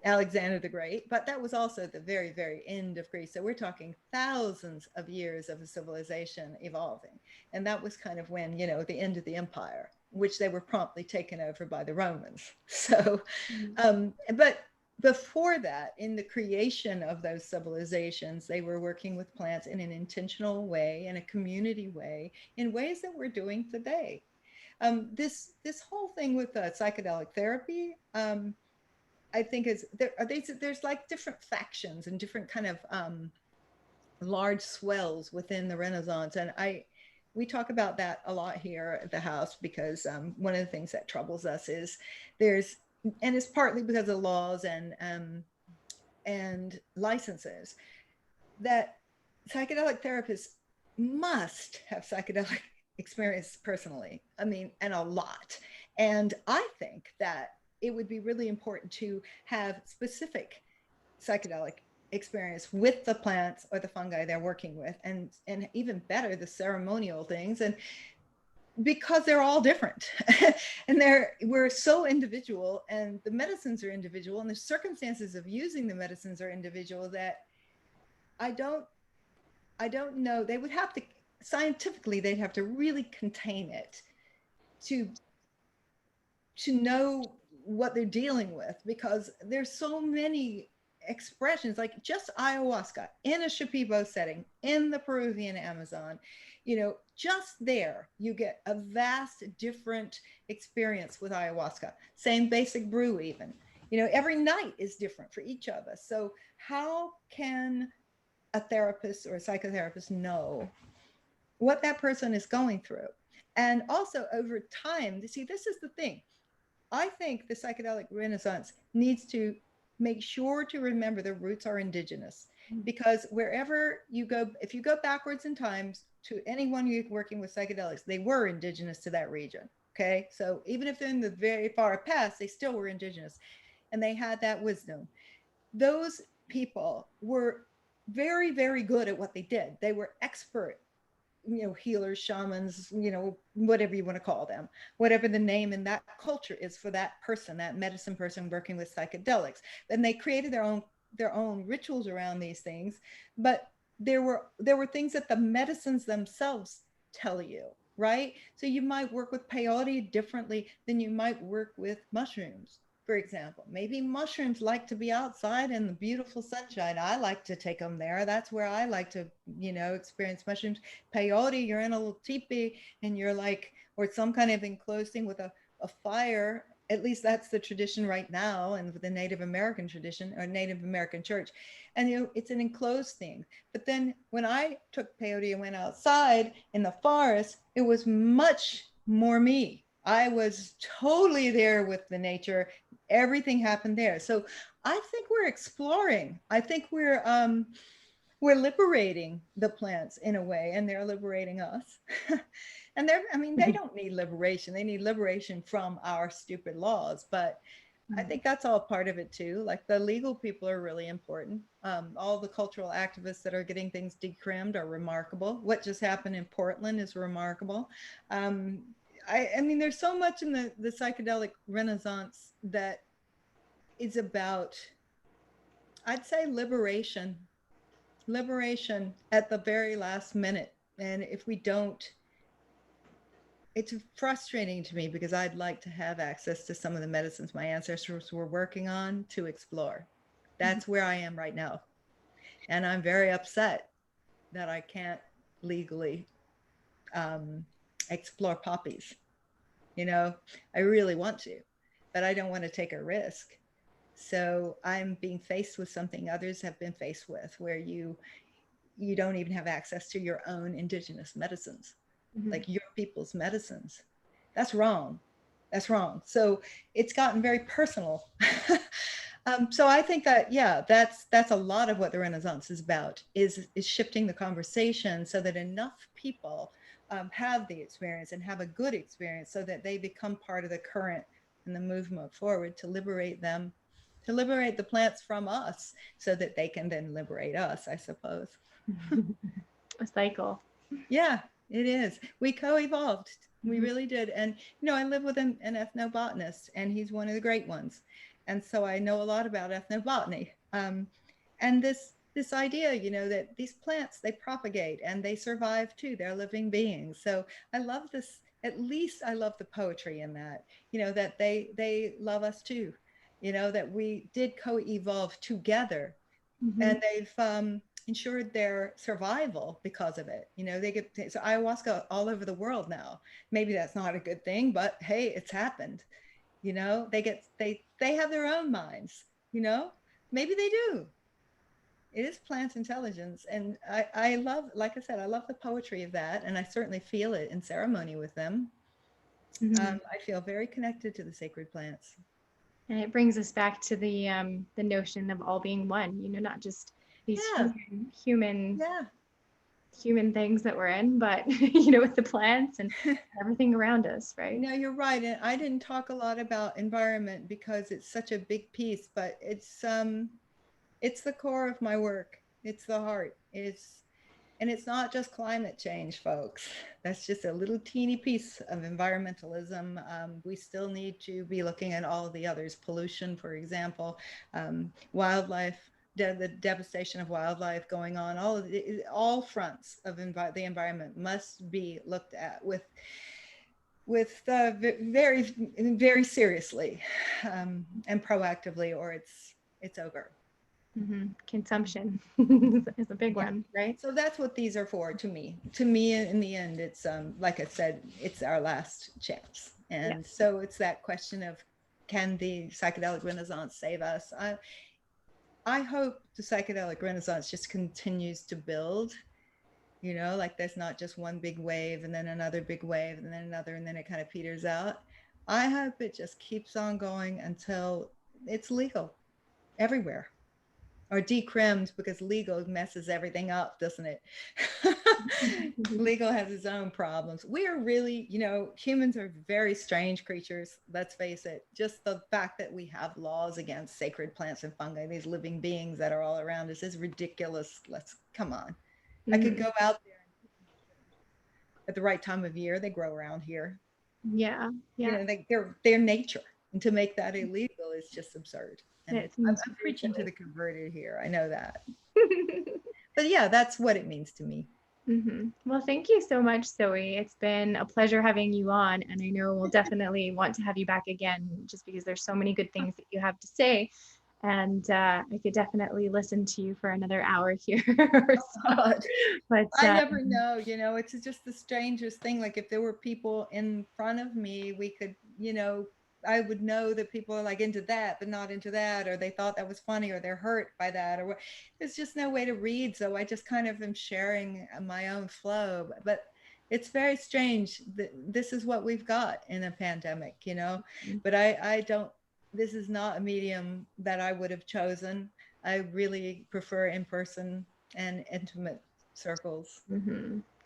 Alexander the Great, but that was also the very, very end of Greece. So we're talking thousands of years of a civilization evolving. And that was kind of when, the end of the empire, which they were promptly taken over by the Romans. So, but before that, in the creation of those civilizations, they were working with plants in an intentional way, in a community way, in ways that we're doing today. This whole thing with psychedelic therapy, I think there's like different factions and different kind of large swells within the Renaissance, and we talk about that a lot here at the house, because one of the things that troubles us is and it's partly because of laws and licenses, that psychedelic therapists must have psychedelic experience personally. I mean, and a lot. And I think that it would be really important to have specific psychedelic experience with the plants or the fungi they're working with, and even better, the ceremonial things, and because they're all different and we're so individual, and the medicines are individual, and the circumstances of using the medicines are individual, that I don't know, they would have to, scientifically, they'd have to really contain it to know what they're dealing with, because there's so many expressions, like just ayahuasca in a Shipibo setting in the Peruvian Amazon, just there you get a vast different experience with ayahuasca. Same basic brew, even, every night is different for each of us. So how can a therapist or a psychotherapist know what that person is going through? And also over time, see, this is the thing. I think the psychedelic renaissance needs to make sure to remember the roots are indigenous, because wherever you go, if you go backwards in times to anyone you're working with psychedelics, they were indigenous to that region. Okay. So even if they're in the very far past, they still were indigenous, and they had that wisdom. Those people were very, very good at what they did. They were expert, healers, shamans, whatever you want to call them, whatever the name in that culture is for that person, that medicine person working with psychedelics. And they created their own rituals around these things. But there were things that the medicines themselves tell you, right? So you might work with peyote differently than you might work with mushrooms. For example, maybe mushrooms like to be outside in the beautiful sunshine. I like to take them there. That's where I like to, experience mushrooms. Peyote, you're in a little teepee and you're like, or some kind of enclosed thing with a fire. At least that's the tradition right now, and with the Native American tradition or Native American church. And it's an enclosed thing. But then when I took peyote and went outside in the forest, it was much more me. I was totally there with the nature. Everything happened there. So I think we're exploring. I think we're liberating the plants in a way, and they're liberating us. And they don't need liberation. They need liberation from our stupid laws. But I think that's all part of it too. Like the legal people are really important. All the cultural activists that are getting things decrimmed are remarkable. What just happened in Portland is remarkable. I mean, there's so much in the psychedelic renaissance that is about, I'd say, liberation at the very last minute. And if we don't it's frustrating to me because I'd like to have access to some of the medicines my ancestors were working on to explore. That's where I am right now. And I'm very upset that I can't legally explore poppies. You know, I really want to, but I don't want to take a risk. So I'm being faced with something others have been faced with, where you don't even have access to your own indigenous medicines, like your people's medicines. That's wrong. That's wrong. So it's gotten very personal. So I think that, yeah, that's a lot of what the Renaissance is about, is shifting the conversation so that enough people have the experience and have a good experience, so that they become part of the current and the movement forward to liberate them, to liberate the plants from us, so that they can then liberate us, I suppose. A cycle. Yeah, it is. We co-evolved. We really did. And, you know, I live with an ethnobotanist, and he's one of the great ones. And so I know a lot about ethnobotany. And this idea, you know, that these plants, they propagate and they survive too. They're living beings. So I love this. At least I love the poetry in that, you know, that they love us too, you know, that we did co-evolve together. And they've ensured their survival because of it. You know, they get so ayahuasca all over the world now. Maybe that's not a good thing, but hey, it's happened. You know, they have their own minds. You know, maybe they do. It is plant intelligence, and I love, like I said, I love the poetry of that, and I certainly feel it in ceremony with them. I feel very connected to the sacred plants. And it brings us back to the notion of all being one, you know, not just these human things that we're in, but, you know, with the plants and everything around us, right? No, you're right. And I didn't talk a lot about environment because it's such a big piece, but it's the core of my work. It's the heart. And it's not just climate change, folks. That's just a little teeny piece of environmentalism. We still need to be looking at all of the others. Pollution, for example, wildlife, the devastation of wildlife going on. All fronts of the environment must be looked at with very, very seriously and proactively, or it's over. Consumption is a big one, right? So that's what these are for to me. To me, in the end, it's like I said, it's our last chance. And so it's that question of, can the psychedelic renaissance save us? I hope the psychedelic renaissance just continues to build. You know, like there's not just one big wave and then another big wave and then another, and then it kind of peters out. I hope it just keeps on going until it's legal everywhere. Or decrimmed, because legal messes everything up, doesn't it? Legal has its own problems. We are really, you know, humans are very strange creatures, let's face it. Just the fact that we have laws against sacred plants and fungi, these living beings that are all around us, is ridiculous. Come on. I could go out there at the right time of year. They grow around here. Yeah. You know, they're nature. And to make that illegal is just absurd. And I'm preaching to the converted here. I know that. But yeah, that's what it means to me. Well, thank you so much, Zoe. It's been a pleasure having you on. And I know we'll definitely want to have you back again, just because there's so many good things that you have to say. And I could definitely listen to you for another hour here. But I never know, you know, it's just the strangest thing. Like if there were people in front of me, we could, you know, I would know that people are like into that, but not into that, or they thought that was funny, or they're hurt by that, or there's just no way to read. So I just kind of am sharing my own flow. But it's very strange that this is what we've got in a pandemic, you know. But I don't, this is not a medium that I would have chosen. I really prefer in-person and intimate circles.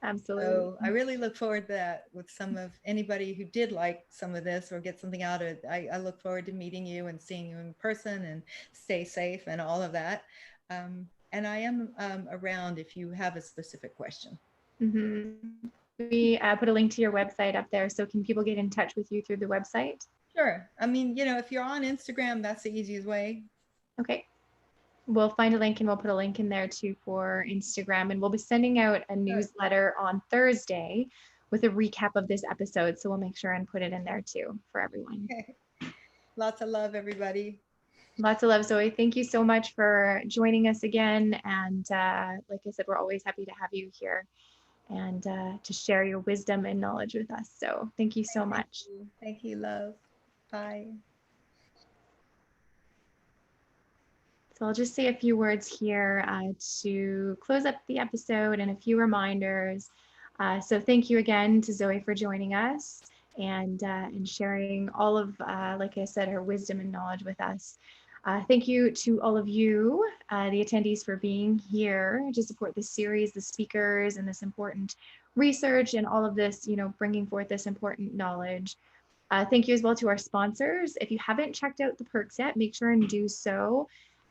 Absolutely. So I really look forward to that with some of anybody who did like some of this or get something out of it. I look forward to meeting you and seeing you in person, and stay safe and all of that. And I am around if you have a specific question. We put a link to your website up there. So can people get in touch with you through the website? Sure. I mean, you know, if you're on Instagram, that's the easiest way. Okay. We'll find a link, and we'll put a link in there too for Instagram. And we'll be sending out a newsletter on Thursday with a recap of this episode. So we'll make sure and put it in there too for everyone. Okay. Lots of love, everybody. Lots of love, Zoe. Thank you so much for joining us again. And like I said, we're always happy to have you here and to share your wisdom and knowledge with us. So thank you so much. Thank you, love. Bye. So I'll just say a few words here to close up the episode and a few reminders. So thank you again to Zoe for joining us and sharing all of, like I said, her wisdom and knowledge with us. Thank you to all of you, the attendees, for being here to support this series, the speakers, and this important research and all of this, bringing forth this important knowledge. Thank you as well to our sponsors. If you haven't checked out the perks yet, make sure and do so.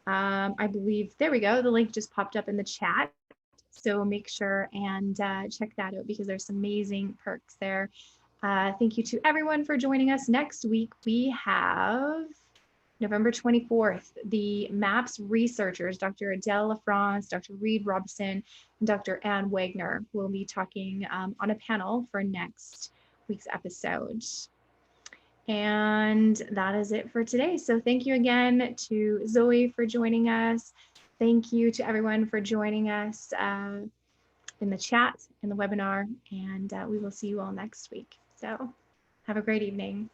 I believe, there we go, the link just popped up in the chat. So make sure and check that out because there's some amazing perks there. Thank you to everyone for joining us. Next week, we have November 24th, the MAPS researchers, Dr. Adele LaFrance, Dr. Reed Robson, and Dr. Ann Wagner will be talking on a panel for next week's episode. And that is it for today. So thank you again to Zoe for joining us. Thank you to everyone for joining us in the chat, in the webinar, and we will see you all next week. So have a great evening.